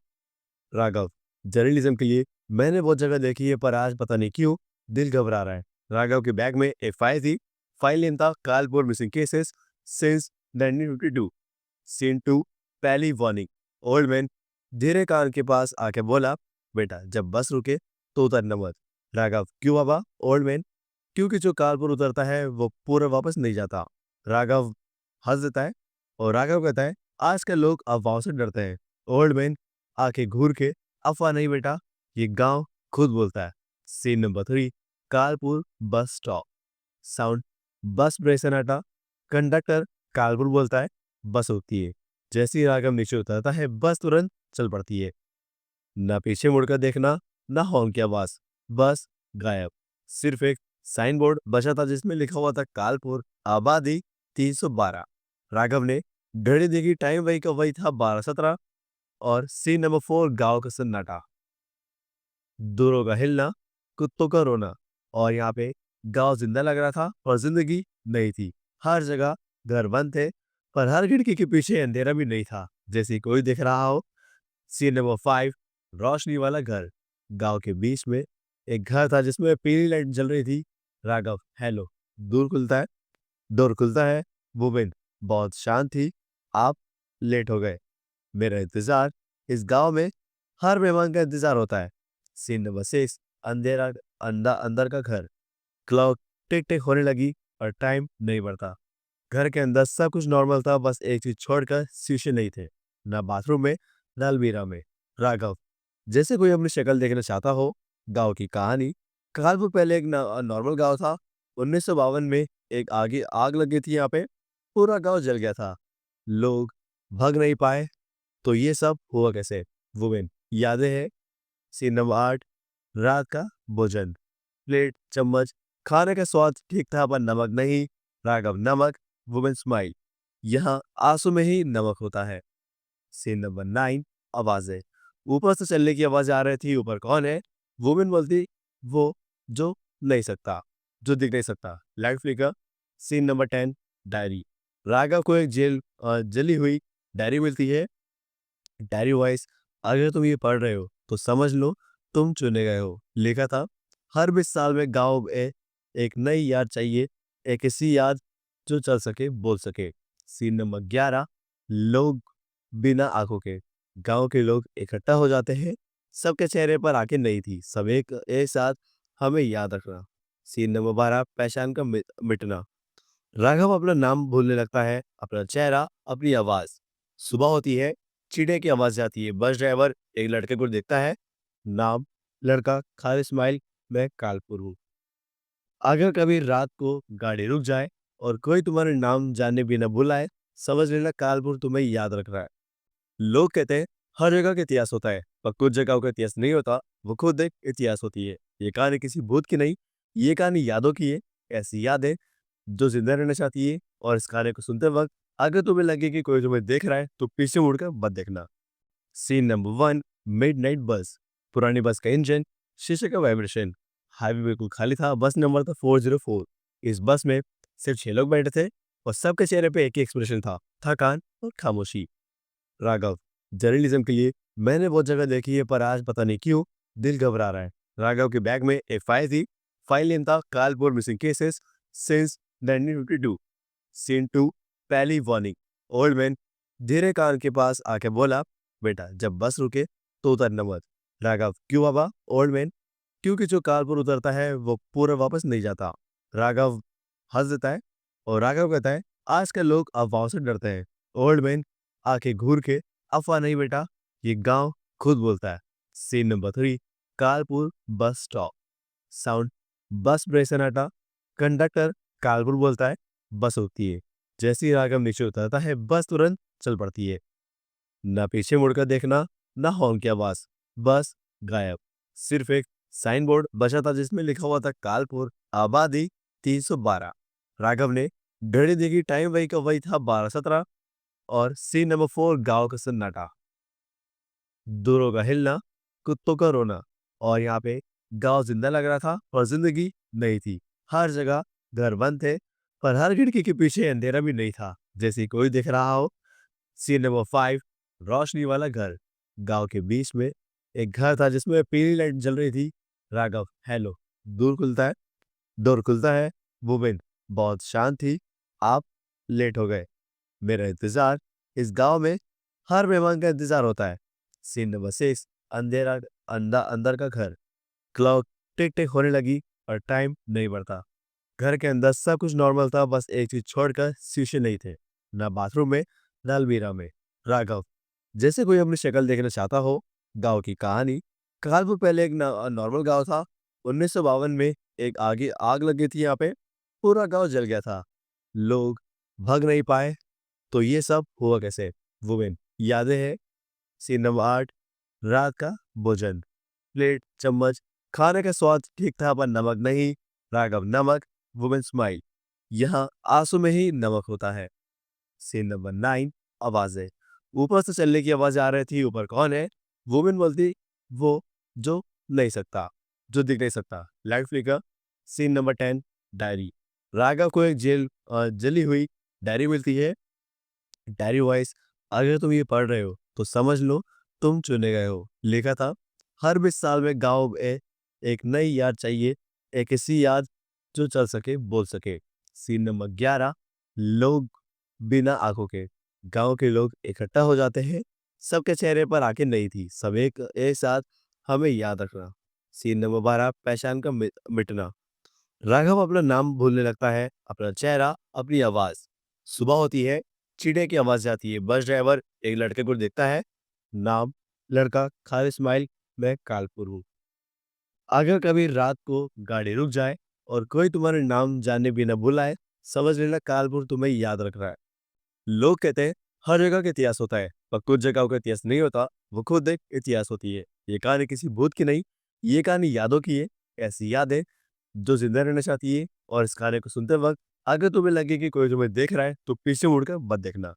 राघव, जर्नलिज्म के लिए मैंने बहुत जगह देखी है, पर आज पता नहीं क्यों दिल घबरा रहा है। राघव के बैग में एक फाइल थी। फाइल नेम था कालपुर मिसिंग केसेस सिंस 1952। सीन 2, पहली वार्निंग। ओल्ड मैन धीरे कान के पास आके बोला, बेटा जब बस रुके तो उतरना मत। राघव, क्यों बाबा? ओल्ड मैन, क्योंकि जो कानपुर उतरता है वो पूरा वापस नहीं जाता। राघव हंस देता है और राघव कहता है, आजकल लोग अफवाहों से डरते हैं। ओल्ड मैन आंखें घूर के, अफवाह नहीं बेटा, ये गांव खुद बोलता है। सीन नंबर 3, कानपुर बस स्टॉप। साउंड, बस ब्रेक सन्नाटा। कंडक्टर कानपुर बोलता है, बस होती है। जैसे ही राघव नीचे उतरता है बस तुरंत चल पड़ती है। ना पीछे मुड़कर देखना, ना हॉर्न की आवाज, बस गायब। सिर्फ एक साइन बोर्ड बचा था जिसमें लिखा हुआ था कालपुर, आबादी 312। राघव ने घड़ी देखी, टाइम वही का वही था 12:17। और सीन नंबर 4, गांव का सन्नाटा। दूरों का हिलना, कुत्तों का रोना। और यहाँ पे गांव जिंदा लग रहा था और जिंदगी नहीं थी। हर जगह घर बंद थे, पर हर खिड़की के पीछे अंधेरा भी नहीं था, जैसे कोई दिख रहा हो। सीन नंबर 5, रोशनी वाला घर। गांव के बीच में एक घर था जिसमें पीली लाइट जल रही थी। राघव, हेलो। दूर खुलता है डोर खुलता है। वुमेन, बहुत शांत थी। आप लेट हो गए। मेरा इंतजार, इस गांव में हर मेहमान का इंतजार होता है। सीन नंबर 6, अंधेरा, अंदर का घर। क्लॉक टिक टिक होने लगी और टाइम नहीं बढ़ता। घर के अंदर सब कुछ नॉर्मल था, बस एक चीज छोड़कर शीशे नहीं थे, ना बाथरूम में, ना अलमीरा में। राघव, जैसे कोई अपनी शक्ल देखना चाहता हो। गांव की कहानी। कानपुर पहले एक नॉर्मल गांव था। 1952 में एक आग लगी थी यहाँ पे। पूरा गांव जल गया था। लोग भाग नहीं पाए। तो ये सब हुआ कैसे? वुमेन, यादें हैं। सीन नंबर 8, रात का भोजन। प्लेट, चम्मच, खाने का स्वाद ठीक था पर नमक नहीं। राघव, नमक। वुमेन स्माइल, यहाँ आंसू में ही नमक होता है। सीन नंबर 9, आवाजें। ऊपर से चलने की आवाज आ रही थी। ऊपर कौन है? वुमेन बोलती, वो जो नहीं सकता, जो दिख नहीं सकता। Light flicker. Scene number 10, diary. Raghav को एक जली हुई डायरी मिलती है। डायरी वॉइस, अगर तुम ये पढ़ रहे हो तो समझ लो तुम चुने गए हो। लिखा था, हर 20 साल में गांव में एक नई याद चाहिए, एक ऐसी याद जो चल सके, बोल सके। सीन नंबर 11, लोग बिना आंखों के। गांव के लोग इकट्ठा हो जाते हैं। सबके चेहरे पर आंखें नहीं थी, सब एक साथ हमें याद रखना। सीन नंबर 12, पहचान का मिटना। राघव अपना नाम भूलने लगता है, अपना चेहरा, अपनी आवाज। सुबह होती है, चिड़िया की आवाज आती है। बस ड्राइवर एक लड़के को देखता है। नाम, लड़का, खाली स्माइल, मैं कालपुर हूँ। अगर कभी रात को गाड़ी रुक जाए और कोई तुम्हारे नाम जानने बिना बुलाए, समझ लेना कालपुर तुम्हें याद रख रहा है। लोग कहते हैं हर जगह का इतिहास होता है, पर कुछ जगहों का इतिहास नहीं होता, वो खुद एक इतिहास होती है। ये कहानी किसी भूत की नहीं, ये कहानी यादों की है। ऐसी यादें जो जिंदा रहना चाहती है। और इस कहानी को सुनते वक्त अगर तुम्हें लगे कि कोई तुम्हें देख रहा है तो पीछे मुड़कर मत देखना। सीन नंबर 1, मिडनाइट बस। पुरानी बस का इंजन, शीशे का वाइब्रेशन। हाईवे बिल्कुल खाली था। बस नंबर था 404। इस बस में सिर्फ 6 लोग बैठे थे और सबके चेहरे पे एक ही एक्सप्रेशन था, थकान और खामोशी। राघव, जर्नलिज्म के लिए मैंने बहुत जगह देखी है, पर आज पता नहीं क्यों दिल घबरा रहा है। राघव के बैग में एक फाइल थी। फाइल नेम था कालपुर मिसिंग केसेस सिंस 1952। सीन 2, पहली वार्निंग। ओल्ड मैन धीरे कान के पास आके बोला, बेटा जब बस रुके तो उतरना मत। राघव, क्यों बाबा? ओल्ड मैन, क्योंकि जो कानपुर उतरता है वो पूरा वापस नहीं जाता। राघव हंस देता है और राघव कहता है, आजकल लोग अफवाहों से डरते हैं। ओल्ड मैन आंखें घूर के, अफवाह नहीं बेटा, ये गांव खुद बोलता है। सीन नंबर 3, कानपुर बस स्टॉप। साउंड, बस ब्रेक सन्नाटा। कंडक्टर कानपुर बोलता है, बस होती है। जैसे ही राघव नीचे उतरता है बस तुरंत चल पड़ती है। ना पीछे मुड़कर देखना, ना हॉर्न की आवाज, बस गायब। सिर्फ एक साइन बोर्ड बचा था जिसमें लिखा हुआ था कालपुर, आबादी 312। राघव ने घड़ी देखी, टाइम वही का वही था, 12:17। और सीन नंबर 4, गांव का सन्नाटा। दूरों का हिलना, कुत्तों का रोना। और यहाँ पे गांव जिंदा लग रहा था और जिंदगी नहीं थी। हर जगह घर बंद थे, पर हर खिड़की के पीछे अंधेरा भी नहीं था, जैसे कोई दिख रहा हो। सीन नंबर 5, रोशनी वाला घर। गांव के बीच में एक घर था जिसमें पीली लाइट जल रही थी। राघव, हेलो। दूर खुलता है डोर खुलता है। वुमेन बहुत शांत थी, आप लेट हो गए। मेरा इंतजार, इस गांव में हर मेहमान का इंतजार होता है। सीन नंबर 6, अंधेरा, अंदर का घर। क्लॉक टिक टिक होने लगी और टाइम नहीं बढ़ता। घर के अंदर सब कुछ नॉर्मल था, बस एक चीज छोड़कर शीशे नहीं थे, ना बाथरूम में, ना अलमीरा में। राघव, जैसे कोई अपनी शक्ल देखना चाहता हो। गांव की कहानी। कानपुर पहले एक नॉर्मल गांव था। 1952 में एक आग लगी थी यहाँ पे। पूरा गांव जल गया था। लोग भाग नहीं पाए। तो ये सब हुआ कैसे? वुमेन, यादें हैं। सीन नंबर 8, रात का भोजन। प्लेट, चम्मच, खाने का स्वाद ठीक था पर नमक नहीं। राघव, नमक। वुमेन स्माइल, यहाँ आंसू में ही नमक होता है। सीन नंबर 9, आवाजें। ऊपर से चलने की आवाज आ रही थी। ऊपर कौन है? वुमेन बोलती, वो जो नहीं सकता, जो दिख नहीं सकता। Light flicker. Scene number 10, diary. Raghav को एक जली हुई डायरी मिलती है। डायरी वॉइस, अगर तुम ये पढ़ रहे हो तो समझ लो तुम चुने गए हो। लिखा था, हर 20 साल में गांव में एक नई याद चाहिए, एक ऐसी याद जो चल सके, बोल सके। सीन नंबर 11, लोग बिना आंखों के। गांव के लोग इकट्ठा हो जाते हैं। सबके चेहरे पर आंखें नहीं थी, सब एक साथ हमें याद रखना। सीन नंबर 12, पहचान का मिटना। राघव अपना नाम भूलने लगता है, अपना चेहरा, अपनी आवाज। सुबह होती है, चिड़िया की आवाज आती है। बस ड्राइवर एक लड़के को देखता है। नाम, लड़का, खाली स्माइल, मैं कालपुर हूँ। अगर कभी रात को गाड़ी रुक जाए और कोई तुम्हारे नाम जानने बिना बुलाए, समझ लेना कालपुर तुम्हें याद रख रहा है। लोग कहते हैं हर जगह का इतिहास होता है, पर कुछ जगहों का इतिहास नहीं होता, वो खुद एक इतिहास होती है। ये कहानी किसी भूत की नहीं, ये कहानी यादों की है। ऐसी यादें जो जिंदा रहना चाहती है। और इस कहानी को सुनते वक्त अगर तुम्हें लगे कि कोई तुम्हें देख रहा है तो पीछे मुड़कर मत देखना।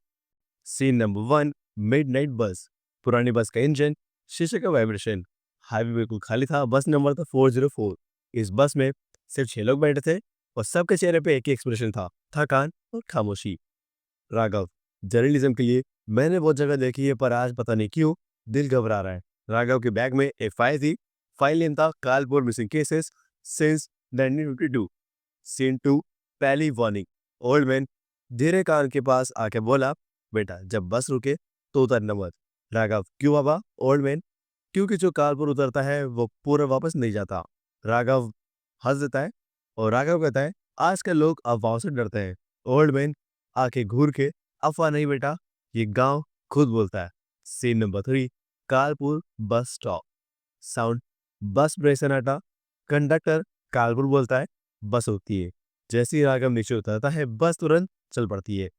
सीन नंबर 1, मिडनाइट बस। पुरानी बस का इंजन, शीशे का वाइब्रेशन। हाईवे बिल्कुल खाली था, बस नंबर था 404। इस बस में सिर्फ 6 लोग बैठे थे और सबके चेहरे पे एक ही एक्सप्रेशन था, थकान और खामोशी। राघव, जर्नलिज्म के लिए मैंने बहुत जगह देखी है, पर आज पता नहीं क्यों दिल घबरा रहा है। राघव के बैग में एक फाइल थी। फाइल नेम था कालपुर मिसिंग केसेस सिंस 1952। सीन 2, पहली वार्निंग। ओल्ड मैन धीरे कान के पास आके बोला, बेटा जब बस रुके तो उतरना मत। राघव, क्यों बाबा? ओल्ड मैन, क्योंकि जो कानपुर उतरता है वो पूरा वापस नहीं जाता। राघव हंस देता है और राघव कहता है, आजकल लोग अफवाहों से डरते हैं। ओल्ड मैन आंखें घूर के, अफवाह नहीं बेटा, ये गांव खुद बोलता है। Scene number 3, Kalpur bus stop. Sound, bus brake सन्नाटा। कंडक्टर कालपुर बोलता है, बस होती है। जैसे ही राघव नीचे उतरता है बस तुरंत चल पड़ती है।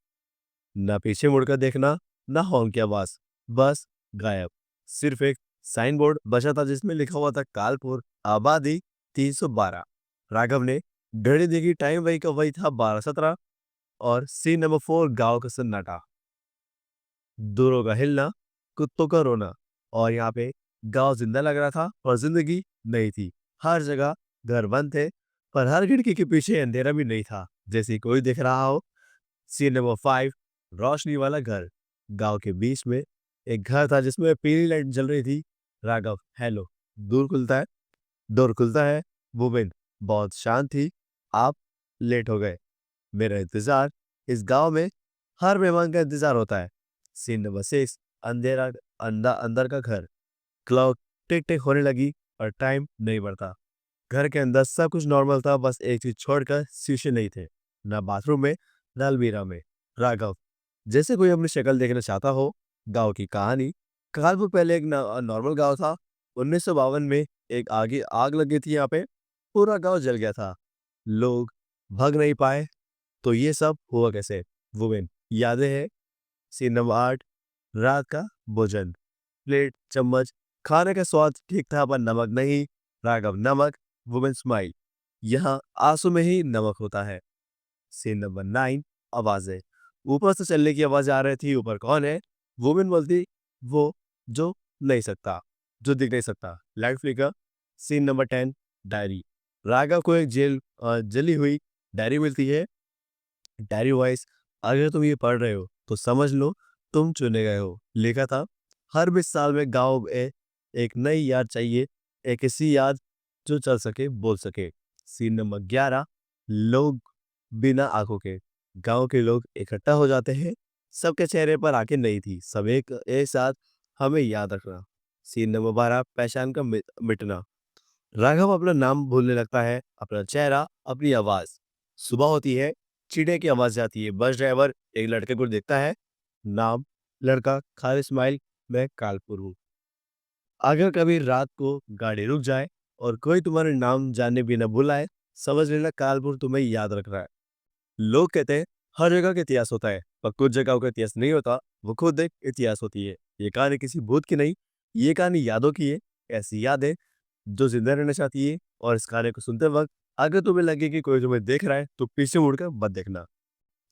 ना पीछे मुड़कर देखना, ना हॉर्न की आवाज, बस गायब। सिर्फ एक साइन बोर्ड बचा था जिसमें लिखा हुआ था कालपुर, आबादी 312। राघव ने घड़ी देखी, टाइम वही का वही था, 12:17। और सीन नंबर 4, गांव का सन्नाटा। दूरों का हिलना, कुत्तों का रोना। और यहाँ पे गांव जिंदा लग रहा था और जिंदगी नहीं थी। हर जगह घर बंद थे, पर हर खिड़की के पीछे अंधेरा भी नहीं था, जैसे कोई दिख रहा हो। सीन नंबर 5, रोशनी वाला घर। गांव के बीच में एक घर था जिसमें पीली लाइट जल रही थी। राघव, हेलो। दूर खुलता है डोर खुलता है। वुमेन बहुत शांत थी, आप लेट हो गए। मेरा इंतजार, इस गांव में हर मेहमान का इंतजार होता है। सीन नंबर 6, अंधेरा, अंदर का घर। क्लॉक टिक टिक होने लगी और टाइम नहीं बढ़ता। घर के अंदर सब कुछ नॉर्मल था, बस एक चीज छोड़कर शीशे नहीं थे, ना बाथरूम में ना अलमीरा में। राघव, जैसे कोई अपनी शक्ल देखना चाहता हो। गांव की कहानी। कालपुर पहले एक नॉर्मल गांव था। 1952 में एक आग लगी थी यहाँ पे। पूरा गांव जल गया था। लोग भाग नहीं पाए। तो ये सब हुआ कैसे? वुमेन, यादें हैं। सीन नंबर 8, रात का भोजन। प्लेट, चम्मच, खाने का स्वाद ठीक था पर नमक नहीं। राघव, नमक। वुमेन स्माइल, यहाँ आंसू में ही नमक होता है। सीन नंबर 9, आवाजें। ऊपर से चलने की आवाज आ रही थी। ऊपर कौन है? वुमेन बोलती, वो जो नहीं सकता, जो दिख नहीं सकता। Light flicker. Scene number 10, diary. Raghav को एक जली हुई डायरी मिलती है। डायरी वॉइस, अगर तुम ये पढ़ रहे हो तो समझ लो तुम चुने गए हो। लिखा था, हर 20 साल में गांव में एक नई याद चाहिए, एक ऐसी याद जो चल सके, बोल सके। सीन नंबर 11, लोग बिना आंखों के। गांव के लोग इकट्ठा हो जाते हैं। सबके चेहरे पर आंखें नहीं थी, सब एक साथ, हमें याद रखना। सीन नंबर 12, पहचान का मिटना। राघव अपना नाम भूलने लगता है, अपना चेहरा, अपनी आवाज। सुबह होती है, चिड़िया की आवाज आती है। बस ड्राइवर एक लड़के को देखता है। नाम, लड़का, खाली स्माइल, मैं कालपुर हूँ। अगर कभी रात को गाड़ी रुक जाए और कोई तुम्हारे नाम जानने बिना बुलाए, समझ लेना कालपुर तुम्हें याद रख रहा है। लोग कहते हैं हर जगह का इतिहास होता है, पर कुछ जगहों का इतिहास नहीं होता, वो खुद एक इतिहास होती है। ये कहानी किसी भूत की नहीं, ये कहानी यादों की है। ऐसी यादें जो जिंदा रहना चाहती है। और इस गाने को सुनते वक्त अगर तुम्हें लगे कि कोई तुम्हें देख रहा है तो पीछे मुड़कर मत देखना।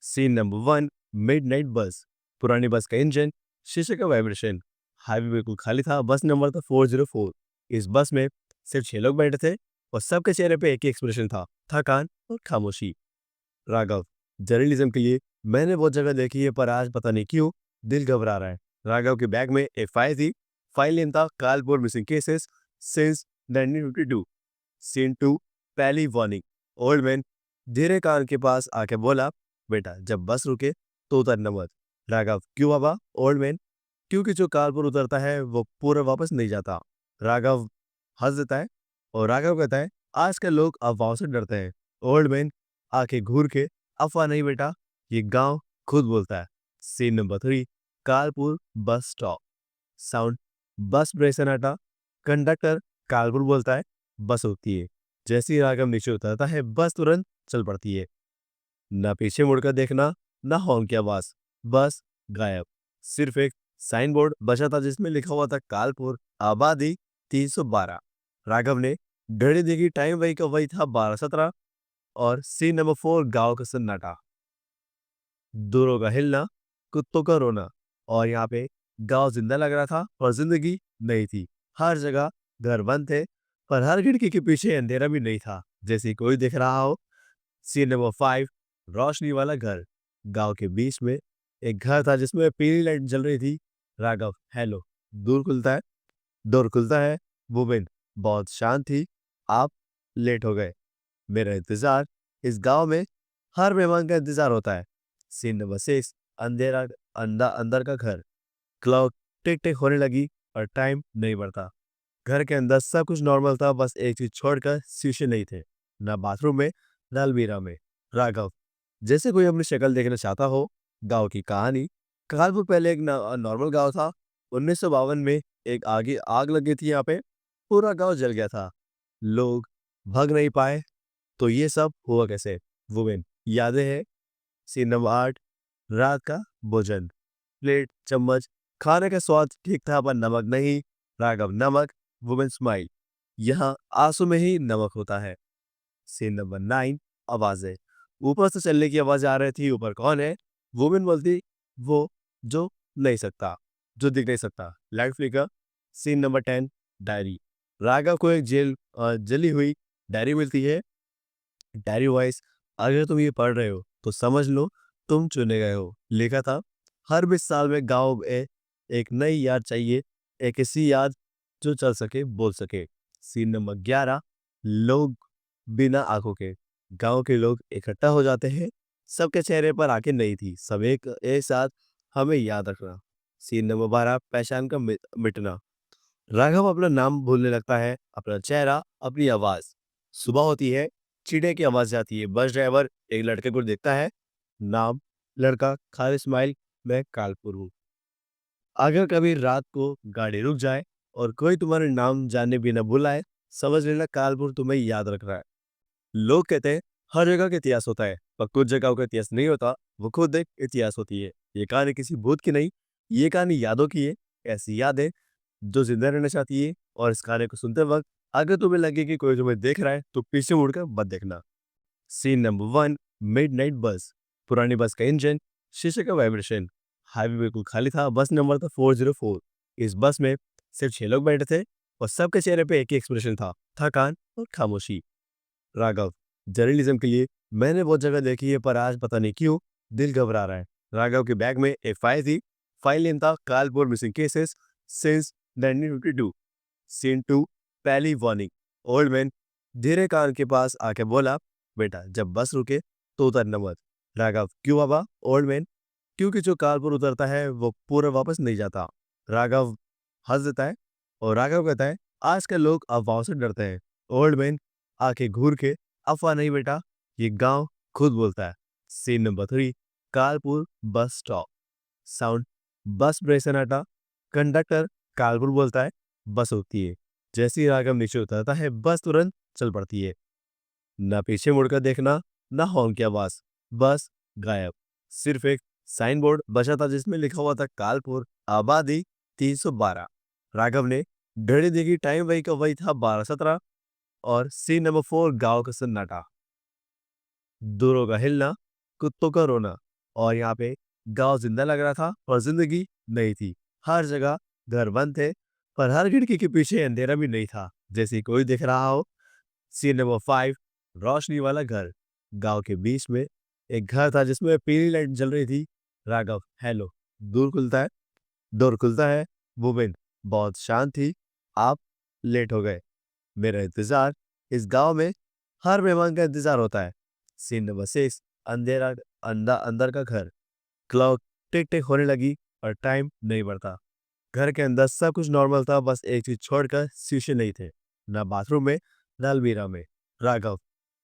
सीन नंबर 1, मिडनाइट बस। पुरानी बस का इंजन, शीशे का वाइब्रेशन। हाईवे बिल्कुल खाली था, बस नंबर था 404। इस बस में सिर्फ 6 लोग बैठे थे और सबके चेहरे पे एक ही एक्सप्रेशन था, थकान और खामोशी। राघव, जर्नलिज्म के लिए मैंने बहुत जगह देखी है, पर आज पता नहीं क्यों दिल घबरा रहा है। राघव के बैग में एक फाइल थी। फाइल नेम था कालपुर मिसिंग केसेस सिंस 1952। सीन 2, पहली वार्निंग। ओल्ड मैन धीरे कान के पास आके बोला, बेटा जब बस रुके तो उतरना मत। राघव, क्यों बाबा? ओल्ड मैन, क्योंकि जो कालपुर उतरता है वो पूरा वापस नहीं जाता। राघव हंस देता है और राघव कहता है, आजकल लोग अफवाहों से डरते हैं। ओल्ड मैन आंखें घूर के, अफवाह नहीं बेटा, ये गांव खुद बोलता है। Scene number 3, Kalpur bus stop. Sound, bus brake सन्नाटा। कंडक्टर कालपुर बोलता है, बस होती है। जैसे ही राघव नीचे उतरता है बस तुरंत चल पड़ती है। ना पीछे मुड़कर देखना, ना हॉर्न की आवाज, बस गायब। सिर्फ एक साइन बोर्ड बचा था जिसमें लिखा हुआ था कालपुर, आबादी 312। राघव ने घड़ी देखी, टाइम वही का वही था, 12:17। और सीन नंबर 4, गांव का सन्नाटा। दूरों का हिलना, कुत्तों का रोना। और यहाँ पे गांव जिंदा लग रहा था और जिंदगी नहीं थी। हर जगह घर बंद थे, पर हर खिड़की के पीछे अंधेरा भी नहीं था, जैसे कोई दिख रहा हो। सीन नंबर 5, रोशनी वाला घर। गांव के बीच में एक घर था जिसमें पीली लाइट जल रही थी। राघव, हेलो। दूर खुलता है डोर खुलता है। वुमेन, बहुत शांत थी। आप लेट हो गए। मेरा इंतजार। इस गांव में हर मेहमान का इंतजार होता है। सीन नंबर 6, अंधेरा। अंदर का घर। क्लॉक टिक टिक होने लगी और टाइम नहीं बढ़ता। घर के अंदर सब कुछ नॉर्मल था, बस एक चीज छोड़कर शीशे नहीं थे, ना बाथरूम में ना अलमीरा में। राघव, जैसे कोई अपनी शक्ल देखना चाहता हो। गांव की कहानी। कानपुर पहले एक नॉर्मल गांव था। 1952 में एक आग लगी थी यहाँ पे। पूरा गांव जल गया था। लोग भाग नहीं पाए। तो ये सब हुआ कैसे? वुमेन, यादें हैं। सीन नंबर 8, रात का भोजन। प्लेट, चम्मच, खाने का स्वाद ठीक था पर नमक नहीं। राघव, नमक। वुमेन स्माइल, यहाँ आंसू में ही नमक होता है। सीन नंबर 9, आवाजें। ऊपर से चलने की आवाज आ रही थी। ऊपर कौन है? वुमेन बोलती, वो जो नहीं सकता, जो दिख नहीं सकता। Light flicker. Scene number 10, diary. Raghav को एक जली हुई डायरी मिलती है। डायरी वॉइस, अगर तुम ये पढ़ रहे हो तो समझ लो तुम चुने गए हो। लिखा था, हर 20 साल में गांव में एक नई याद चाहिए, एक ऐसी याद जो चल सके, बोल सके। सीन नंबर 11, लोग बिना आंखों के। गांव के लोग इकट्ठा हो जाते हैं। सबके चेहरे पर आंखें नहीं थी, सब एक साथ हमें याद रखना। सीन नंबर 12, पहचान का मिटना। राघव अपना नाम भूलने लगता है, अपना चेहरा, अपनी आवाज। सुबह होती है, चिड़िया की आवाज आती है। बस ड्राइवर एक लड़के को देखता है। नाम, लड़का, खाली स्माइल, मैं कालपुर हूँ। अगर कभी रात को गाड़ी रुक जाए और कोई तुम्हारे नाम जाने बिना बुलाए, समझ लेना कालपुर तुम्हें याद रख रहा है। लोग कहते हैं हर जगह का इतिहास होता है, पर कुछ जगहों का इतिहास नहीं होता, वो खुद एक इतिहास होती है। ये कहानी किसी भूत की नहीं, ये कहानी यादों की है। ऐसी यादें जो जिंदा रहना चाहती है। और इस कहानी को सुनते वक्त अगर तुम्हें लगे कि कोई तुम्हें देख रहा है तो पीछे मुड़कर मत देखना। सीन नंबर 1, मिडनाइट बस। पुरानी बस का इंजन, शीशे का वाइब्रेशन। हाईवे बिल्कुल खाली था। बस नंबर था 404। इस बस में सिर्फ 6 लोग बैठे थे और सबके चेहरे पे एक ही एक्सप्रेशन था, थकान और खामोशी। राघव, जर्नलिज्म के लिए मैंने बहुत जगह देखी है, पर आज पता नहीं क्यों दिल घबरा रहा है। राघव के बैग में एक फाइल थी। फाइल नेम था कालपुर मिसिंग केसेस सिंस 1952। सीन 2, पहली वार्निंग। ओल्ड मैन धीरे कान के पास आके बोला, बेटा जब बस रुके तो उतरना मत। राघव, क्यों बाबा? ओल्ड मैन, क्योंकि जो कानपुर उतरता है वो पूरा वापस नहीं जाता। राघव हंस देता है और राघव कहता है, आजकल लोग अफवाहों से डरते हैं। ओल्ड मैन आंखें घूर के, अफवाह नहीं बेटा, ये गांव खुद बोलता है। सीन नंबर 3, कानपुर बस स्टॉप। साउंड, बस ब्रेक सन्नाटा। कंडक्टर कानपुर बोलता है, बस रुकती है। जैसे ही राघव नीचे उतरता है बस तुरंत चल पड़ती है। ना पीछे मुड़कर देखना, ना हॉर्न की आवाज, बस गायब। सिर्फ एक साइन बोर्ड बचा था जिसमें लिखा हुआ था कालपुर, आबादी 312। राघव ने घड़ी देखी, टाइम वही का वही था, 12:17। और सीन नंबर 4, गांव का सन्नाटा। दूरों का हिलना, कुत्तों का रोना। और यहाँ पे गांव जिंदा लग रहा था और जिंदगी नहीं थी। हर जगह घर बंद थे, पर हर खिड़की के पीछे अंधेरा भी नहीं था, जैसे कोई दिख रहा हो। सीन नंबर 5, रोशनी वाला घर। गांव के बीच में एक घर था जिसमें पीली लाइट जल रही थी। राघव, हेलो। दूर खुलता है डोर खुलता है। वुमेन, बहुत शांत थी। आप लेट हो गए। मेरा इंतजार। इस गांव में हर मेहमान का इंतजार होता है। सीन नंबर 6, अंधेरा। अंदर का घर। क्लॉक टिक टिक होने लगी और टाइम नहीं बढ़ता। घर के अंदर सब कुछ नॉर्मल था, बस एक चीज छोड़कर शीशे नहीं थे, ना बाथरूम में ना अलमीरा में। राघव,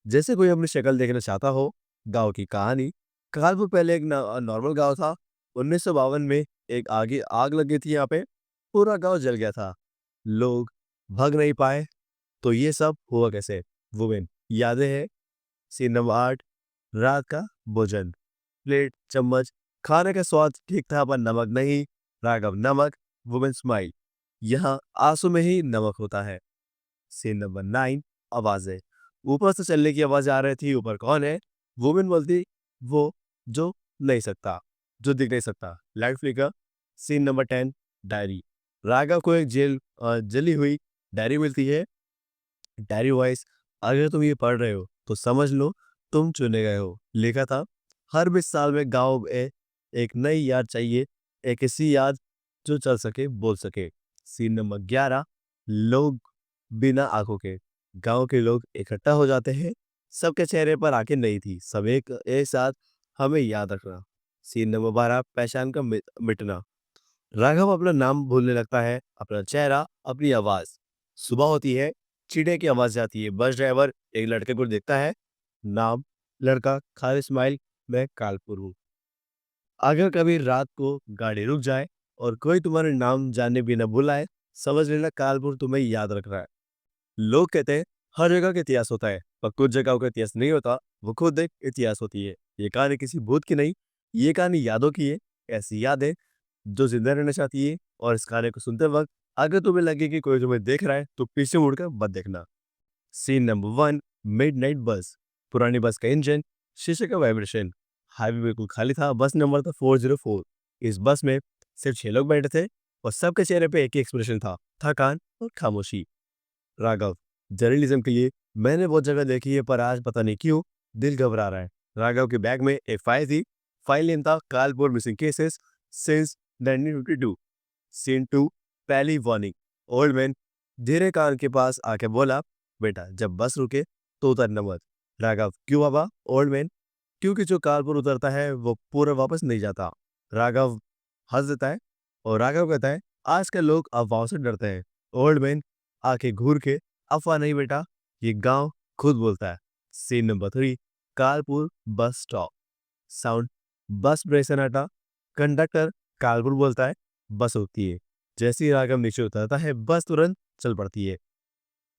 जैसे कोई अपनी शक्ल देखना चाहता हो। गांव की कहानी। कानपुर पहले एक नॉर्मल गांव था। 1952 में एक आग लगी थी यहाँ पे। पूरा गांव जल गया था। लोग भाग नहीं पाए। तो ये सब हुआ कैसे? वुमेन, यादें हैं। सीन नंबर 8, रात का भोजन। प्लेट, चम्मच, खाने का स्वाद ठीक था पर नमक नहीं। राघव, नमक। वुमेन स्माइल, यहाँ आंसू में ही नमक होता है। सीन नंबर 9, आवाजें। ऊपर से चलने की आवाज आ रही थी। ऊपर कौन है? वुमेन बोलती, वो जो नहीं सकता, जो दिख नहीं सकता। Light flicker. Scene number 10, diary. Raghav को एक जली हुई डायरी मिलती है। डायरी वॉइस, अगर तुम ये पढ़ रहे हो तो समझ लो तुम चुने गए हो। लिखा था, हर 20 साल में गांव में एक नई याद चाहिए, एक ऐसी याद जो चल सके बोल सके। सीन नंबर 11, लोग बिना आंखों के। गांव के लोग इकट्ठा हो जाते हैं, सबके चेहरे पर आंखें नहीं थी, सब एक साथ हमें याद रखना। सीन नंबर 12, पहचान का मिटना। राघव अपना नाम भूलने लगता है, अपना चेहरा, अपनी आवाज। सुबह होती है, चिड़िया की आवाज आती है, बस ड्राइवर एक लड़के को देखता है। नाम, लड़का, खाली स्माइल, मैं कालपुर हूँ। अगर कभी रात को गाड़ी रुक जाए और कोई तुम्हारे नाम जानने बिना बुलाए, समझ लेना कालपुर तुम्हें याद रख रहा है। लोग कहते हैं हर जगह का इतिहास होता है, पर कुछ जगहों का इतिहास नहीं होता, वो खुद एक इतिहास होती है। ये कहानी किसी भूत की नहीं, ये कहानी यादों की है। ऐसी यादें जो जिंदा रहना चाहती है। और इस गाने को सुनते वक्त अगर तुम्हें लगे कि कोई तुम्हें देख रहा है तो पीछे मुड़कर मत देखना। सीन नंबर 1, मिडनाइट बस। पुरानी बस का इंजन, शीशे का वाइब्रेशन। हाईवे बिल्कुल खाली था, बस नंबर था 404। इस बस में सिर्फ 6 लोग बैठे थे और सबके चेहरे पे एक ही एक्सप्रेशन था, थकान और खामोशी। राघव, जर्नलिज्म के लिए मैंने बहुत जगह देखी है, पर आज पता नहीं क्यों दिल घबरा रहा है। राघव के बैग में एक फाइल थी। फाइल नेम था कालपुर मिसिंग केसेस सिंस 1952। सीन 2, पहली वार्निंग। ओल्ड मैन धीरे कान के पास आके बोला, बेटा जब बस रुके तो उतरना मत। राघव, क्यों बाबा? ओल्ड मैन, क्योंकि जो कानपुर उतरता है वो पूरा वापस नहीं जाता। राघव हंस देता है और राघव कहता है, आजकल लोग अफवाहों से डरते हैं। ओल्ड मैन आंखें घूर के, अफवाह नहीं बेटा, ये गांव खुद बोलता है। सीन नंबर 3, कानपुर बस स्टॉप। साउंड, बस ब्रेक सन्नाटा। कंडक्टर कानपुर बोलता है, बस होती है। जैसे ही राघव नीचे उतरता है बस तुरंत चल पड़ती है।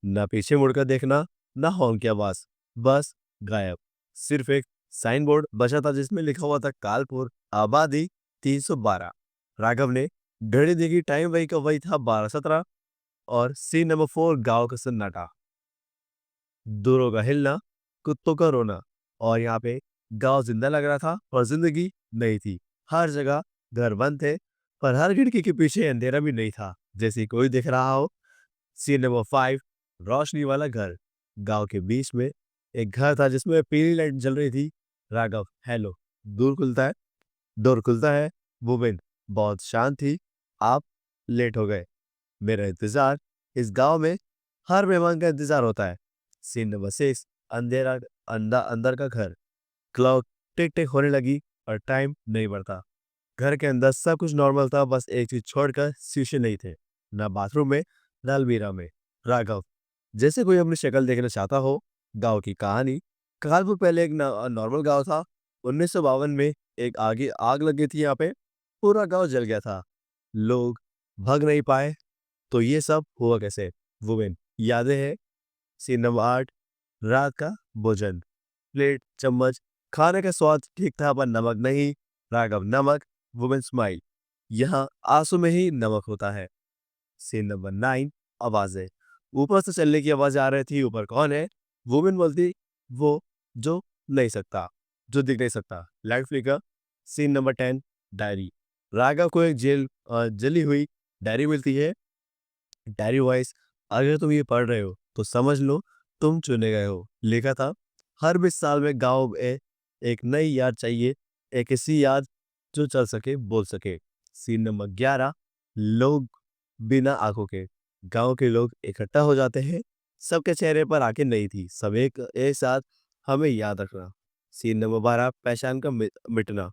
ना पीछे मुड़कर देखना, ना हॉर्न की आवाज, बस गायब। सिर्फ एक साइन बोर्ड बचा था जिसमें लिखा हुआ था कालपुर, आबादी 312। राघव ने घड़ी देखी, टाइम वही का वही था, 12:17। और सीन नंबर 4, गांव का सन्नाटा। दूरों का हिलना, कुत्तों का रोना। और यहाँ पे गांव जिंदा लग रहा था और जिंदगी नहीं थी। हर जगह घर बंद थे, पर हर खिड़की के पीछे अंधेरा भी नहीं था, जैसे कोई दिख रहा हो। सीन नंबर 5, रोशनी वाला घर। गांव के बीच में एक घर था जिसमें पीली लाइट जल रही थी। राघव, हेलो। दूर खुलता है डोर खुलता है। वुमेन बहुत शांत थी, आप लेट हो गए। मेरा इंतजार, इस गांव में हर मेहमान का इंतजार होता है। सीन नंबर 6, अंधेरा, अंदर का घर। क्लॉक टिक टिक होने लगी और टाइम नहीं बढ़ता। घर के अंदर सब कुछ नॉर्मल था, बस एक चीज छोड़कर, शीशे नहीं थे, ना बाथरूम में, ना अलमीरा में। राघव, जैसे कोई अपनी शक्ल देखना चाहता हो। गांव की कहानी। कालपुर पहले एक नॉर्मल गांव था। 1952 में एक आग लग गई थी यहाँ पे। पूरा गांव जल गया था, लोग भाग नहीं पाए। तो ये सब हुआ कैसे? वुमेन, यादें हैं। सीन नंबर 8, रात का भोजन। प्लेट, चम्मच, खाने का स्वाद ठीक था पर नमक नहीं। राघव, नमक। वुमेन स्माइल, यहाँ आंसू में ही नमक होता है। सीन नंबर 9, आवाजें। ऊपर से चलने की आवाज आ रही थी। ऊपर कौन है? वुमेन बोलती, वो जो नहीं सकता, जो दिख नहीं सकता। Light flicker. Scene number 10, diary. Raghav को एक जली हुई डायरी मिलती है। डायरी वॉइस, अगर तुम ये पढ़ रहे हो तो समझ लो तुम चुने गए हो। लिखा था, हर 20 साल में गांव में एक नई याद चाहिए, एक ऐसी याद जो चल सके बोल सके। सीन नंबर 11, लोग बिना आंखों के। गांव के लोग इकट्ठा हो जाते हैं, सबके चेहरे पर आंखें नहीं थी, सब एक साथ हमें याद रखना। सीन नंबर 12, पहचान का मिटना।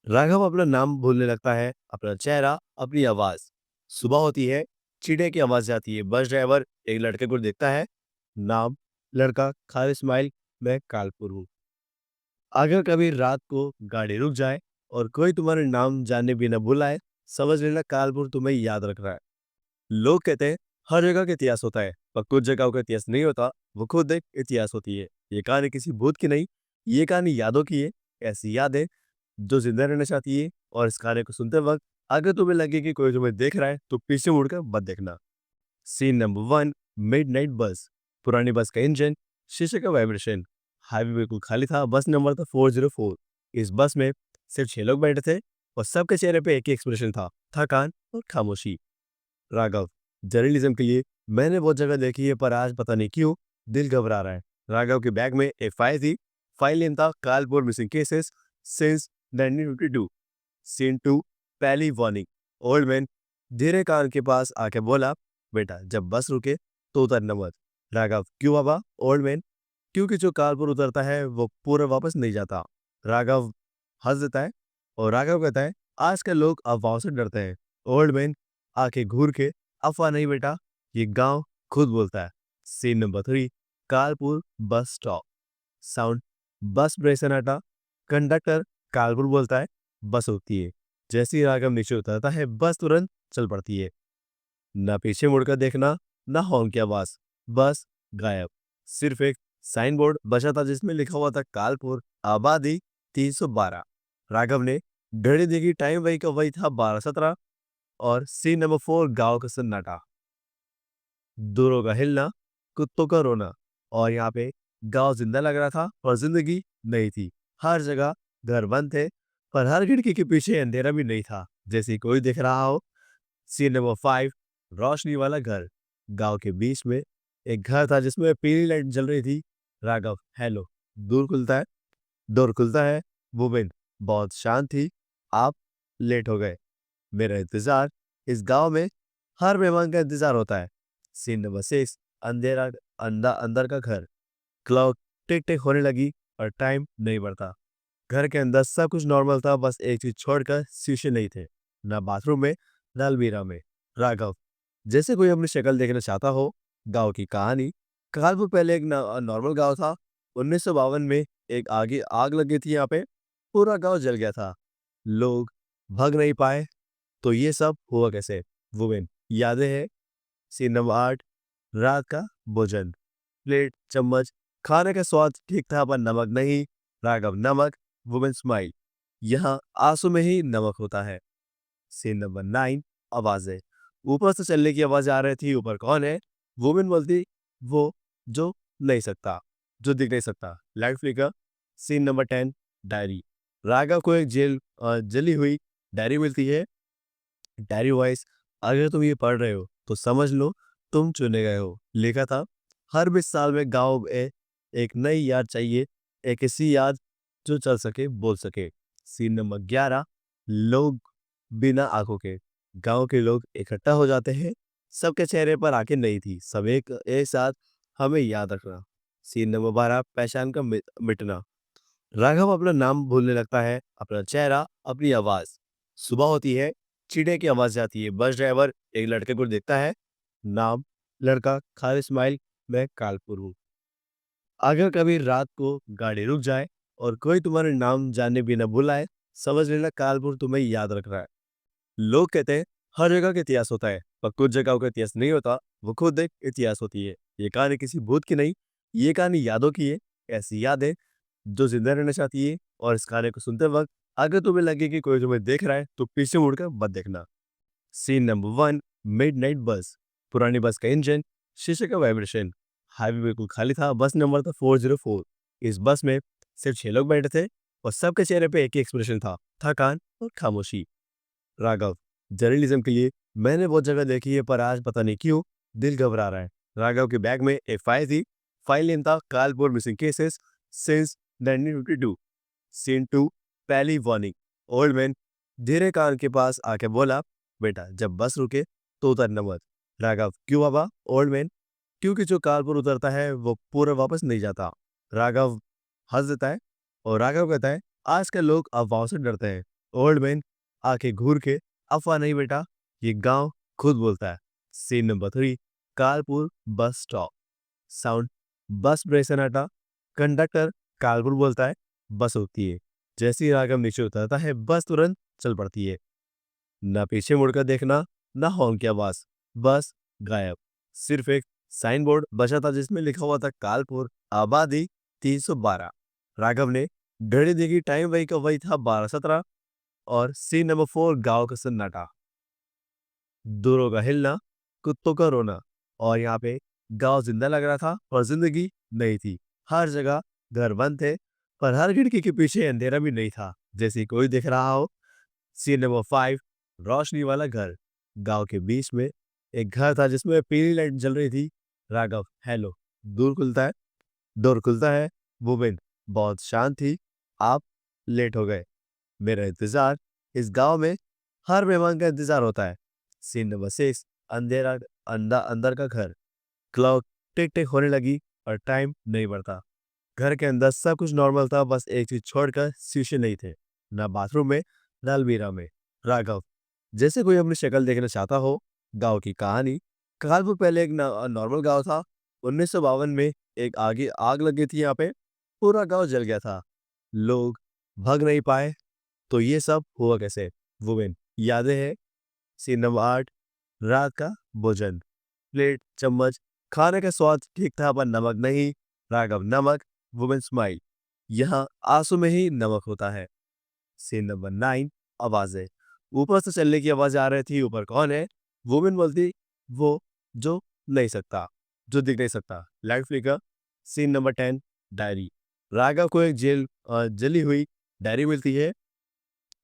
राघव अपना नाम भूलने लगता है, अपना चेहरा, अपनी आवाज। सुबह होती है, चिड़िया की आवाज आती है, बस ड्राइवर एक लड़के को देखता है। नाम, लड़का, खाली स्माइल, मैं कालपुर हूँ। अगर कभी रात को गाड़ी रुक जाए और कोई तुम्हारे नाम जानने बिना बुलाए, समझ लेना कालपुर तुम्हें याद रख रहा है। लोग कहते हैं हर जगह का इतिहास होता है, पर कुछ जगहों का इतिहास नहीं होता, वो खुद एक इतिहास होती है। ये कहानी किसी भूत की नहीं, ये कहानी यादों की है। ऐसी यादें जो जिंदा रहना चाहती है। और इस गाने को सुनते वक्त अगर तुम्हें लगे कि कोई तुम्हें देख रहा है तो पीछे मुड़कर मत देखना। सीन नंबर 1, मिडनाइट बस। पुरानी बस का इंजन, शीशे का वाइब्रेशन। हाईवे बिल्कुल खाली था, बस नंबर था 404। इस बस में सिर्फ 6 लोग बैठे थे और सबके चेहरे पे एक ही एक्सप्रेशन था, थकान और खामोशी। राघव, जर्नलिज्म के लिए मैंने बहुत जगह देखी है, पर आज पता नहीं क्यों दिल घबरा रहा है। राघव के बैग में एक फाइल थी। फाइल नेम था कालपुर मिसिंग केसेस सिंस 1952। सीन 2, पहली वार्निंग। ओल्ड मैन धीरे कान के पास आके बोला, बेटा जब बस रुके तो उतरना मत। राघव, क्यों बाबा? ओल्ड मैन, क्योंकि जो कानपुर उतरता है वो पूरा वापस नहीं जाता। राघव हंस देता है और राघव कहता है, आजकल लोग अफवाहों से डरते हैं। ओल्ड मैन आंखें घूर के, अफवाह नहीं बेटा, ये गांव खुद बोलता है। Scene number 3, Kalpur bus stop. Sound, bus brake सन्नाटा। कंडक्टर कालपुर बोलता है, बस होती है। जैसे ही राघव नीचे उतरता है बस तुरंत चल पड़ती है। ना पीछे मुड़कर देखना, ना हॉर्न की आवाज, बस गायब। सिर्फ एक साइन बोर्ड बचा था जिसमें लिखा हुआ था कालपुर, आबादी 312। राघव ने घड़ी देखी, टाइम वही का वही था, 12:17। और सीन नंबर 4, गांव का सन्नाटा। दूरों का हिलना, कुत्तों का रोना। और यहाँ पे गांव जिंदा लग रहा था और जिंदगी नहीं थी। हर जगह घर बंद थे, पर हर खिड़की के पीछे अंधेरा भी नहीं था, जैसे कोई दिख रहा हो। सीन नंबर 5, रोशनी वाला घर। गांव के बीच में एक घर था जिसमें पीली लाइट जल रही थी। राघव, हेलो। दूर खुलता है डोर खुलता है। वुमेन बहुत शांत थी, आप लेट हो गए। मेरा इंतजार, इस गांव में हर मेहमान का इंतजार होता है। सीन नंबर 6, अंधेरा, अंदर का घर। क्लॉक टिक टिक होने लगी और टाइम नहीं बढ़ता। घर के अंदर सब कुछ नॉर्मल था, बस एक चीज छोड़कर शीशे नहीं थे, ना बाथरूम में ना अलमीरा में। राघव, जैसे कोई अपनी शक्ल देखना चाहता हो। गांव की कहानी। कालपुर पहले एक नॉर्मल गांव था। 1952 में एक आग लगी थी यहाँ पे। पूरा गांव जल गया था। लोग भाग नहीं पाए, तो ये सब हुआ कैसे? वुमेन, यादें हैं। सीन नंबर 8, रात का भोजन। प्लेट, चम्मच, खाने का स्वाद ठीक था पर नमक नहीं। राघव, नमक। वुमेन स्माइल, यहाँ आंसू में ही नमक होता है। सीन नंबर 9, आवाजें। ऊपर से चलने की आवाज आ रही थी। ऊपर कौन है? वुमेन बोलती, वो जो नहीं सकता, जो दिख नहीं सकता। Light flicker. Scene number 10, diary. Raghav को एक जली हुई डायरी मिलती है। डायरी वॉइस, अगर तुम ये पढ़ रहे हो तो समझ लो तुम चुने गए हो। लिखा था, हर 20 साल में गांव में एक नई याद चाहिए, एक ऐसी याद जो चल सके, बोल सके। सीन नंबर 11, लोग बिना आंखों के। गांव के लोग इकट्ठा हो जाते हैं। सबके चेहरे पर आंखें नहीं थी, सब एक साथ, हमें याद रखना। सीन नंबर 12, पहचान का मिटना। राघव अपना नाम भूलने लगता है, अपना चेहरा, अपनी आवाज। सुबह होती है, चिड़िया की आवाज आती है। बस ड्राइवर एक लड़के को देखता है। नाम, लड़का, खाली स्माइल, मैं कालपुर हूँ। अगर कभी रात को गाड़ी रुक जाए और कोई तुम्हारे नाम जाने बिना बुलाए, समझ लेना कालपुर तुम्हें याद रख रहा है। लोग कहते हैं हर जगह का इतिहास होता है, पर कुछ जगहों का इतिहास नहीं होता, वो खुद एक इतिहास होती है। ये कहानी किसी भूत की नहीं, ये कहानी यादों की है। ऐसी यादें जो जिंदा रहना चाहती है। और इस गाने को सुनते वक्त अगर तुम्हें लगे कि कोई तुम्हें देख रहा है तो पीछे मुड़कर मत देखना। सीन नंबर 1, मिडनाइट बस। पुरानी बस का इंजन, शीशे का वाइब्रेशन। हाईवे बिल्कुल खाली था, बस नंबर था 404। इस बस में सिर्फ 6 लोग बैठे थे और सबके चेहरे पे एक ही एक्सप्रेशन था, थकान और खामोशी। राघव, जर्नलिज्म के लिए मैंने बहुत जगह देखी है, पर आज पता नहीं क्यों दिल घबरा रहा है। राघव के बैग में एक फाइल थी। फाइल नेम था कालपुर मिसिंग केसेस सिंस 1952। सीन 2, पहली वार्निंग। ओल्ड मैन धीरे कान के पास आके बोला, बेटा जब बस रुके तो उतरना मत। राघव, क्यों बाबा? ओल्ड मैन, क्योंकि जो कानपुर उतरता है वो पूरा वापस नहीं जाता। राघव हंस देता है और राघव कहता है, आजकल लोग अफवाहों से डरते हैं। ओल्ड मैन आंखें घूर के, अफवाह नहीं बेटा, ये गांव खुद बोलता है। Scene number 3, Kalpur bus stop. Sound, bus brake सन्नाटा। कंडक्टर कालपुर बोलता है, बस होती है। जैसे ही राघव नीचे उतरता है बस तुरंत चल पड़ती है। ना पीछे मुड़कर देखना, ना हॉर्न की आवाज, बस गायब। सिर्फ एक साइन बोर्ड बचा था जिसमें लिखा हुआ था कालपुर, आबादी 312। राघव ने घड़ी देखी, टाइम वही का वही था, 12:17। और सीन नंबर 4, गांव का सन्नाटा। दूरों का हिलना, कुत्तों का रोना। और यहाँ पे गांव जिंदा लग रहा था और जिंदगी नहीं थी। हर जगह घर बंद थे, पर हर खिड़की के पीछे अंधेरा भी नहीं था, जैसे कोई दिख रहा हो। सीन नंबर 5, रोशनी वाला घर। गांव के बीच में एक घर था जिसमें पीली लाइट जल रही थी। राघव, हेलो। दूर खुलता है डोर खुलता है। वुमेन, बहुत शांत थी। आप लेट हो गए। मेरा इंतजार। इस गांव में हर मेहमान का इंतजार होता है। Scene number 6। अंधेरा। अंदर का घर। क्लॉक टिक टिक होने लगी और टाइम नहीं बढ़ता। घर के अंदर सब कुछ नॉर्मल था, बस एक चीज छोड़कर शीशे नहीं थे। ना बाथरूम में, ना अलमीरा में। राघव, जैसे कोई अपनी शक्ल देखना चाहता हो। गांव की कहानी। कालपुर पहले एक नॉर्मल गांव था। 1952 में एक आग लगी थी यहाँ पे। पूरा गांव जल गया था। लोग भाग नहीं पाए। तो ये सब हुआ कैसे? वुमेन, यादें हैं। Scene number 8। रात का भोजन। प्लेट, चम्मच। खाने का स्वाद ठीक था पर नमक नहीं। राघव, नमक। Women smile. यहाँ आंसू में ही नमक होता है। Scene number 9। आवाजें। ऊपर से चलने की आवाज आ रही थी। ऊपर कौन है? वुमेन बोलती, वो जो नहीं सकता, जो दिख नहीं सकता। Light flicker. Scene number 10। Diary. Raghav को एक जली हुई डायरी मिलती है।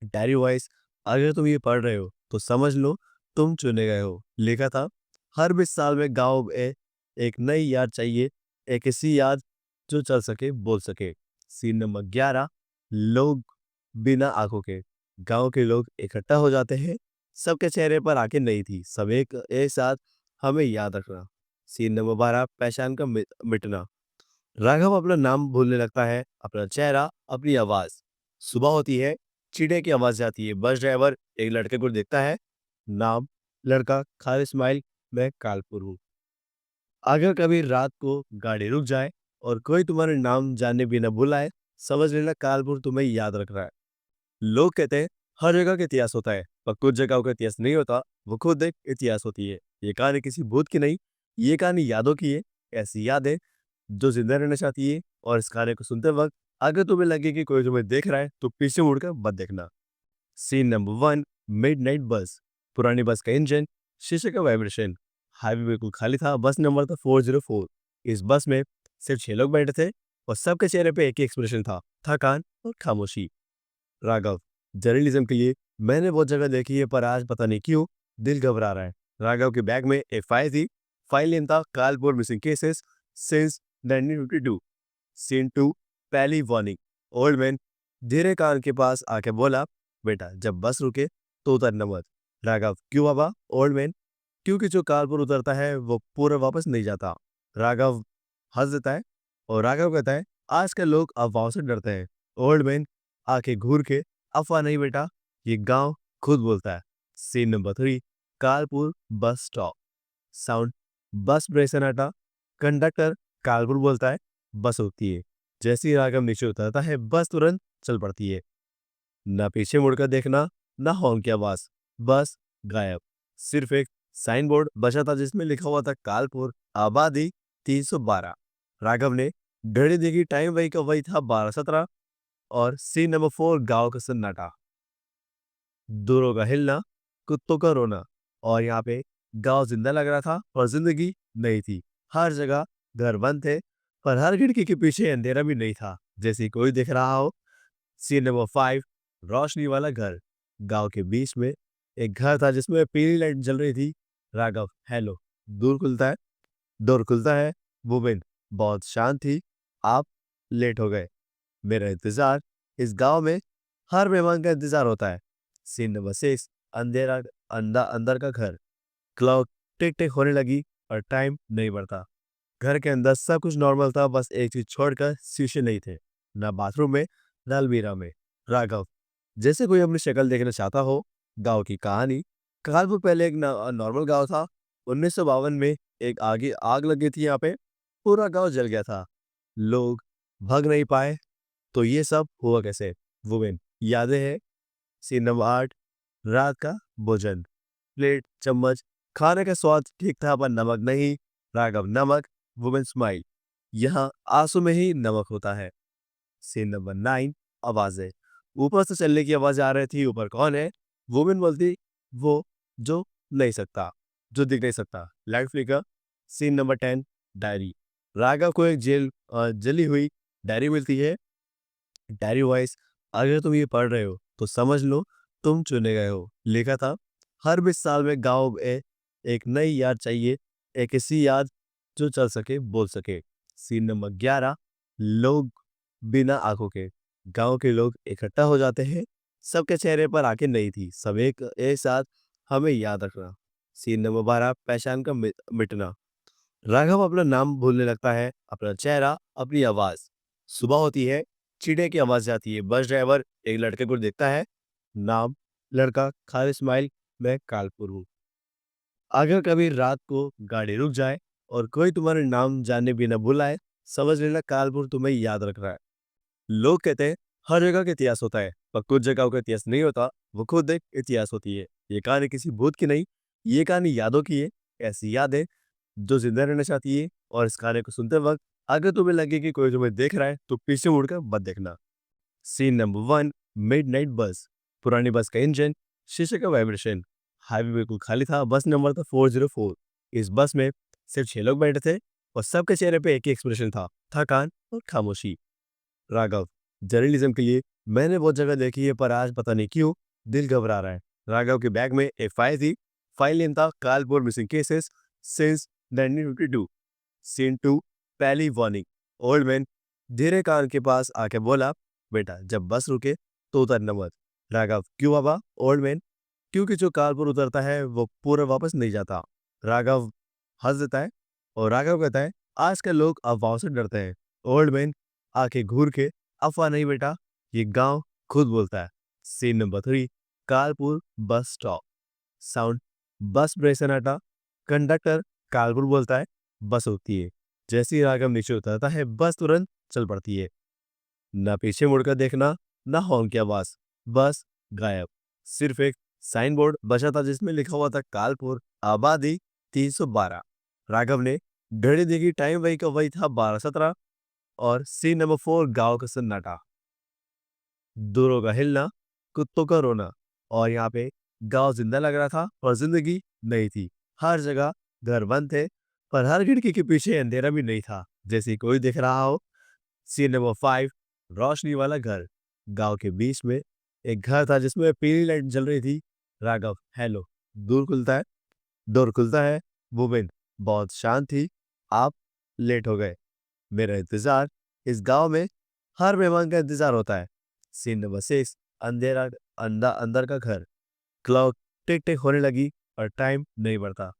डायरी वॉइस, अगर तुम ये पढ़ रहे हो तो समझ लो तुम चुने गए हो। लिखा था, हर 20 साल में गांव में एक नई याद चाहिए। एक ऐसी याद जो चल सके, बोल सके। Scene number 11। लोग बिना आंखों के। गांव के लोग इकट्ठा हो जाते हैं। सबके चेहरे पर आंखें नहीं थी। सब एक साथ हमें याद रखना। Scene number 12। पहचान का मिटना। राघव अपना नाम भूलने लगता है, अपना चेहरा, अपनी आवाज। सुबह होती है। चिड़िया की आवाज आती है। बस ड्राइवर एक लड़के को देखता है। नाम, लड़का, खाली स्माइल। मैं कालपुर हूँ। अगर कभी रात को गाड़ी रुक जाए और कोई तुम्हारे नाम जानने बिना बुलाए, समझ लेना कालपुर तुम्हें याद रख रहा है। लोग कहते हैं हर जगह का इतिहास होता है, पर कुछ जगहों का इतिहास नहीं होता। वो खुद एक इतिहास होती है। ये कहानी किसी भूत की नहीं, ये कहानी यादों की है। ऐसी यादें जो जिंदा रहना चाहती है। और इस कहानी को सुनते वक्त अगर तुम्हें लगे कि कोई तुम्हें देख रहा है तो पीछे मुड़कर मत देखना। Scene number 1। मिडनाइट बस। पुरानी बस का इंजन, शीशे का वाइब्रेशन। हाईवे बिल्कुल खाली था। बस नंबर था 404। इस बस में सिर्फ 6 लोग बैठे थे और सबके चेहरे पे एक ही एक्सप्रेशन था, थकान और खामोशी। राघव, जर्नलिज्म के लिए मैंने बहुत जगह देखी है, पर आज पता नहीं क्यों दिल घबरा रहा है। राघव के बैग में एक फाइल थी। फाइल नेम था कालपुर मिसिंग केसेस सिंस 1952। सीन 2। पहली वार्निंग। ओल्ड मैन धीरे कान के पास आके बोला, बेटा जब बस रुके तो उतरना मत। राघव, क्यों बाबा? ओल्ड मैन, क्योंकि जो कानपुर उतरता है वो पूरा वापस नहीं जाता। राघव हंस देता है और राघव कहता है, आजकल लोग अफवाहों से डरते हैं। ओल्ड मैन आंखें घूर के, अफवाह नहीं बेटा, ये गांव खुद बोलता है। Scene number 3। कानपुर बस स्टॉप। साउंड, बस ब्रेक सन्नाटा। कंडक्टर कानपुर बोलता है, बस रुकती है। जैसे ही राघव नीचे उतरता है बस तुरंत चल पड़ती है। ना पीछे मुड़कर देखना, ना हॉर्न की आवाज। बस गायब। सिर्फ एक साइन बोर्ड बचा था जिसमें लिखा हुआ था कालपुर, आबादी 312। राघव ने घड़ी देखी, टाइम वही का वही था, 12:17। और सीन नंबर 4। गांव का सन्नाटा। दूरों का हिलना, कुत्तों का रोना। और यहाँ पे गांव जिंदा लग रहा था और जिंदगी नहीं थी। हर जगह घर बंद थे, पर हर खिड़की के पीछे अंधेरा भी नहीं था, जैसे कोई दिख रहा हो। Scene number 5। रोशनी वाला घर। गांव के बीच में एक घर था जिसमें पीली लाइट जल रही थी। राघव, हेलो। दूर खुलता है डोर खुलता है। वुमेन, बहुत शांत थी। आप लेट हो गए। मेरा इंतजार। इस गांव में हर मेहमान का इंतजार होता है। Scene number 6। अंधेरा। अंदर का घर। क्लॉक टिक टिक होने लगी और टाइम नहीं बढ़ता। घर के अंदर सब कुछ नॉर्मल था, बस एक चीज छोड़कर शीशे नहीं थे। ना बाथरूम में, ना अलमीरा में। राघव, जैसे कोई अपनी शक्ल देखना चाहता हो। गांव की कहानी। कालपुर पहले एक नॉर्मल गांव था। 1952 में एक आग लगी थी यहाँ पे। पूरा गांव जल गया था। लोग भाग नहीं पाए। तो ये सब हुआ कैसे? वुमेन, यादें हैं। Scene number 8। रात का भोजन। प्लेट, चम्मच। खाने का स्वाद ठीक था पर नमक नहीं। राघव, नमक। Women smile. यहाँ आंसू में ही नमक होता है। Scene number 9। आवाजें। ऊपर से चलने की आवाज आ रही थी। ऊपर कौन है? वुमेन बोलती, वो जो नहीं सकता, जो दिख नहीं सकता। Light flicker. Scene number 10। Diary. Raghav को एक जली हुई डायरी मिलती है। डायरी वॉइस, अगर तुम ये पढ़ रहे हो तो समझ लो तुम चुने गए हो। लिखा था, हर 20 साल में गांव में एक नई याद चाहिए, एक ऐसी याद जो चल सके बोल सके। सीन नंबर 11, लोग बिना आंखों के। गांव के लोग इकट्ठा हो जाते हैं, सबके चेहरे पर आंखें नहीं थी, सब एक साथ हमें याद रखना। सीन नंबर 12, पहचान का मिटना। राघव अपना नाम भूलने लगता है, अपना चेहरा, अपनी आवाज। सुबह होती है, चिड़िया की आवाज आती है, बस ड्राइवर एक लड़के को देखता है। नाम, लड़का, खाली स्माइल, मैं कालपुर हूँ। अगर कभी रात को गाड़ी रुक जाए और कोई तुम्हारे नाम जानने बिना बुलाए, समझ लेना कालपुर तुम्हें याद रख रहा है। लोग कहते हैं हर जगह का इतिहास होता है, पर कुछ जगहों का इतिहास नहीं होता, वो खुद एक इतिहास होती है। ये कहानी किसी भूत की नहीं, ये कहानी यादों की है। ऐसी यादें जो जिंदा रहना चाहती है। और इस कहानी को सुनते वक्त अगर तुम्हें लगे कि कोई तुम्हें देख रहा है तो पीछे मुड़कर मत देखना। सीन नंबर 1, मिडनाइट बस। पुरानी बस का इंजन, शीशे का वाइब्रेशन। हाईवे बिल्कुल खाली था, बस नंबर था 404। इस बस में सिर्फ 6 लोग बैठे थे और सबके चेहरे पे एक ही एक्सप्रेशन था, थकान और खामोशी। राघव, जर्नलिज्म के लिए मैंने बहुत जगह देखी है, पर आज पता नहीं क्यों दिल घबरा रहा है। राघव के बैग में एक फाइल थी। फाइल नेम था कालपुर मिसिंग केसेस सिंस 1952। सीन 2, पहली वार्निंग। ओल्ड मैन धीरे कान के पास आके बोला, बेटा जब बस रुके तो उतरना मत। राघव, क्यों बाबा? ओल्ड मैन, क्योंकि जो कानपुर उतरता है वो पूरा वापस नहीं जाता। राघव हंस देता है और राघव कहता है, आजकल लोग अफवाहों से डरते हैं। ओल्ड मैन आके घूर के, अफवाह नहीं बेटा, ये गांव खुद बोलता है। सीन नंबर 3, कानपुर बस स्टॉप। साउंड, बस ब्रेक सन्नाटा। कंडक्टर कानपुर बोलता है, बस होती है। जैसे ही राघव नीचे उतरता है, बस तुरंत चल पड़ती है। ना पीछे मुड़कर देखना, ना हॉर्न की आवाज, बस गायब। सिर्फ एक साइन बोर्ड बचा था जिसमें लिखा हुआ था कालपुर, आबादी 312। राघव ने घड़ी देखी, टाइम वही का वही था, 12:17। और सीन नंबर 4, गांव का सन्नाटा। दूरों का हिलना, कुत्तों का रोना। और यहाँ पे गांव जिंदा लग रहा था और जिंदगी नहीं थी। हर जगह घर बंद थे, पर हर खिड़की के पीछे अंधेरा भी नहीं था, जैसे कोई दिख रहा हो। सीन नंबर 5, रोशनी वाला घर। गांव के बीच में एक घर था जिसमें पीली लाइट जल रही थी। राघव, हेलो। दूर खुलता है डोर खुलता है। वुमेन बहुत शांत थी, आप लेट हो गए। मेरा इंतजार, इस गांव में हर मेहमान का इंतजार होता है। सीन नंबर 6, अंधेरा, अंदर का घर। क्लॉक टिक टिक होने लगी और टाइम नहीं बढ़ता।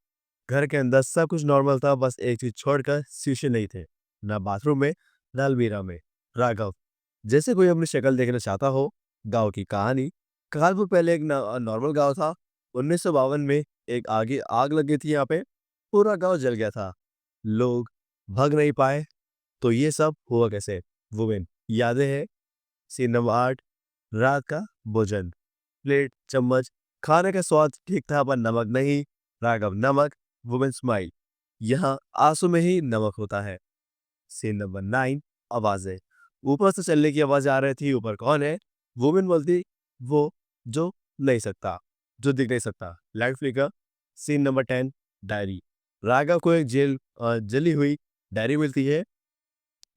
घर के अंदर सब कुछ नॉर्मल था, बस एक चीज छोड़कर, शीशे नहीं थे, ना बाथरूम में, ना अलमीरा में। राघव, जैसे कोई अपनी शक्ल देखना चाहता हो। गांव की कहानी। कानपुर पहले एक नॉर्मल गांव था। 1952 में एक आग लगी थी यहाँ पे। पूरा गांव जल गया था, लोग भाग नहीं पाए। तो ये सब हुआ कैसे? वुमेन, यादें हैं। सीन नंबर 8, रात का भोजन। प्लेट, चम्मच, खाने का स्वाद ठीक था पर नमक नहीं। राघव, नमक। वुमेन स्माइल, यहाँ आंसू में ही नमक होता है। सीन नंबर 9, आवाजें। ऊपर से चलने की आवाज आ रही थी। ऊपर कौन है? वुमेन बोलती, वो जो नहीं सकता, जो दिख नहीं सकता। Light flicker. Scene number 10, diary. Raghav को एक जली हुई डायरी मिलती है।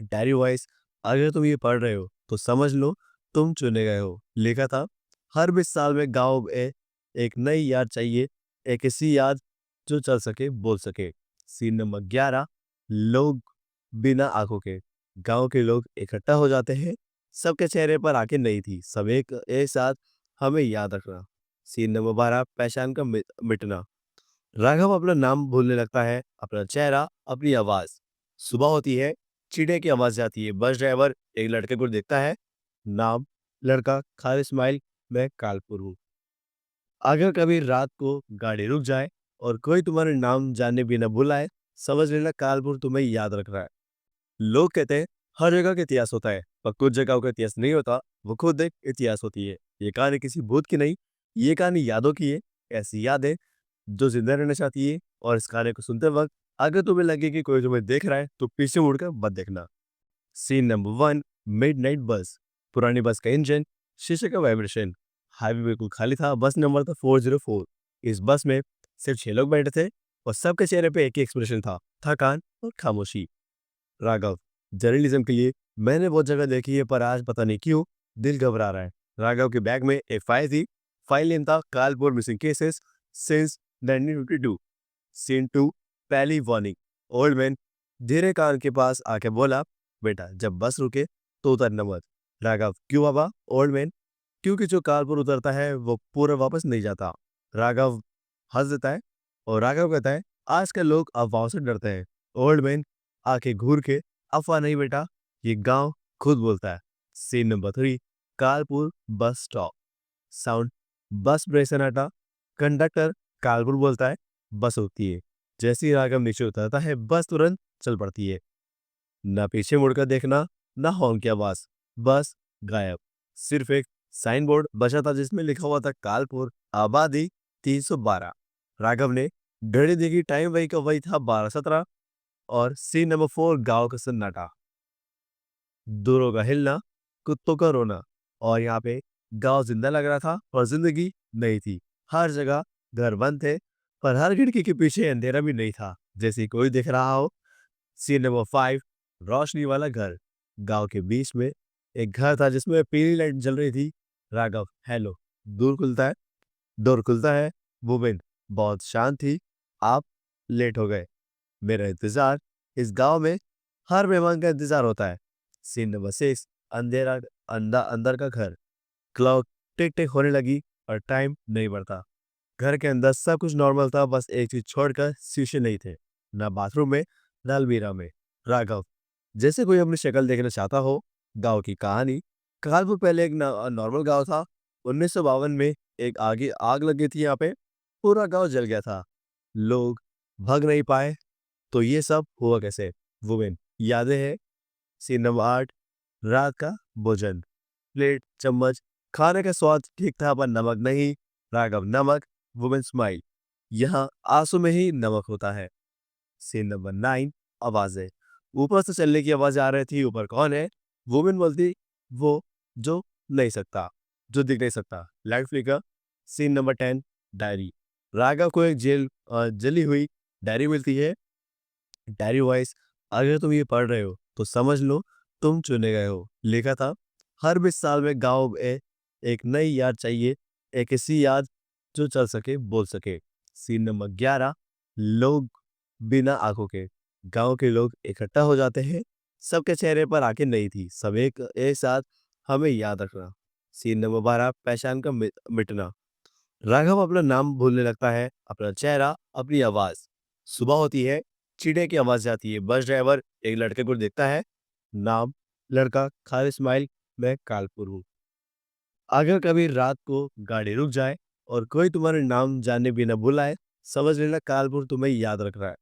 डायरी वॉइस, अगर तुम ये पढ़ रहे हो तो समझ लो तुम चुने गए हो। लिखा था, हर 20 साल में गांव में एक नई याद चाहिए, एक ऐसी याद जो चल सके बोल सके। सीन नंबर 11, लोग बिना आंखों के। गांव के लोग इकट्ठा हो जाते हैं, सबके चेहरे पर आंखें नहीं थी, सब एक साथ हमें याद रखना। सीन नंबर 12, पहचान का मिटना। राघव अपना नाम भूलने लगता है, अपना चेहरा, अपनी आवाज। सुबह होती है, चिड़िया की आवाज आती है, बस ड्राइवर एक लड़के को देखता है। नाम, लड़का, खाली स्माइल, मैं कालपुर हूँ। अगर कभी रात को गाड़ी रुक जाए और कोई तुम्हारे नाम जानने बिना बुलाए, समझ लेना कालपुर तुम्हें याद रख रहा है। लोग कहते हैं हर जगह का इतिहास होता है, पर कुछ जगहों का इतिहास नहीं होता, वो खुद एक इतिहास होती है। ये कहानी किसी भूत की नहीं, ये कहानी यादों की है। ऐसी यादें जो जिंदा रहना चाहती है। और इस कहानी को सुनते वक्त अगर तुम्हें लगे कि कोई तुम्हें देख रहा है तो पीछे मुड़कर मत देखना। सीन नंबर 1, मिडनाइट बस। पुरानी बस का इंजन, शीशे का वाइब्रेशन। हाईवे बिल्कुल खाली था, बस नंबर था 404। इस बस में सिर्फ 6 लोग बैठे थे और सबके चेहरे पे एक ही एक्सप्रेशन था, थकान और खामोशी। राघव, जर्नलिज्म के लिए मैंने बहुत जगह देखी है, पर आज पता नहीं क्यों दिल घबरा रहा है। राघव के बैग में एक फाइल थी। फाइल नेम था कालपुर मिसिंग केसेस सिंस 1952। सीन 2, पहली वार्निंग। ओल्ड मैन धीरे कान के पास आके बोला, बेटा जब बस रुके तो उतरना मत। राघव, क्यों बाबा? ओल्ड मैन, क्योंकि जो कार पर उतरता है वो पूरा वापस नहीं जाता। राघव हंस देता है और राघव कहता है, आजकल लोग अफवाहों से डरते हैं। ओल्ड मैन आंखें घूर के, अफवाह नहीं बेटा, ये गांव खुद बोलता है। Scene number 3, Kalpur bus stop. Sound, bus brake सन्नाटा। कंडक्टर कालपुर बोलता है, बस होती है। जैसे ही राघव नीचे उतरता है बस तुरंत चल पड़ती है। ना पीछे मुड़कर देखना, ना हॉर्न की आवाज, बस गायब। सिर्फ एक साइन बोर्ड बचा था जिसमें लिखा हुआ था कालपुर, आबादी 312। राघव ने घड़ी देखी, टाइम वही का वही था, 12:17। और सीन नंबर 4, गांव का सन्नाटा। दूरों का हिलना, कुत्तों का रोना, और यहाँ पे गांव जिंदा लग रहा था और जिंदगी नहीं थी। हर जगह घर बंद थे, पर हर खिड़की के पीछे अंधेरा भी नहीं था, जैसे कोई दिख रहा हो। सीन नंबर 5, रोशनी वाला घर। गांव के बीच में एक घर था जिसमें पीली लाइट जल रही थी। राघव, हेलो। दूर खुलता है डोर खुलता है। वुमेन, बहुत शांत थी। आप लेट हो गए। मेरा इंतजार, इस गांव में हर मेहमान का इंतजार होता है। सीन नंबर 6, अंधेरा, अंदर का घर। क्लॉक टिक टिक होने लगी और टाइम नहीं बढ़ता। घर के अंदर सब कुछ नॉर्मल था, बस एक चीज छोड़कर शीशे नहीं थे, ना बाथरूम में, ना अलमीरा में। राघव, जैसे कोई अपनी शक्ल देखना चाहता हो। गांव की कहानी। कालपुर पहले एक नॉर्मल गांव था। 1952 में एक आगे आग लगी थी, यहाँ पे पूरा गांव जल गया था। लोग भाग नहीं पाए, तो ये सब हुआ कैसे? वुमेन, यादें हैं। सीन नंबर 8, रात का भोजन। प्लेट, चम्मच, खाने का स्वाद ठीक था पर नमक नहीं। राघव, नमक। वुमेन स्माइल, यहाँ आंसू में ही नमक होता है। सीन नंबर 9, आवाजें। ऊपर से चलने की आवाज आ रही थी। ऊपर कौन है? वुमेन बोलती, वो जो नहीं सकता, जो दिख नहीं सकता। Light flicker. Scene number 10, diary. Raghav को एक जली हुई डायरी मिलती है। डायरी वॉइस, अगर तुम ये पढ़ रहे हो तो समझ लो तुम चुने गए हो। लिखा था, हर 20 साल में गांव में एक नई याद चाहिए, एक ऐसी याद जो चल सके, बोल सके। सीन नंबर 11, लोग बिना आंखों के। गांव के लोग इकट्ठा हो जाते हैं, सबके चेहरे पर आंखें नहीं थी, सब एक साथ, हमें याद रखना। सीन नंबर 12, पहचान का मिटना। राघव अपना नाम भूलने लगता है, अपना चेहरा, अपनी आवाज। सुबह होती है, चिड़िया की आवाज आती है। बस ड्राइवर एक लड़के को देखता है। नाम, लड़का, खाली स्माइल, मैं कालपुर हूँ। अगर कभी रात को गाड़ी रुक जाए और कोई तुम्हारे नाम जाने बिना बुलाए, समझ लेना कालपुर तुम्हें याद रख रहा है।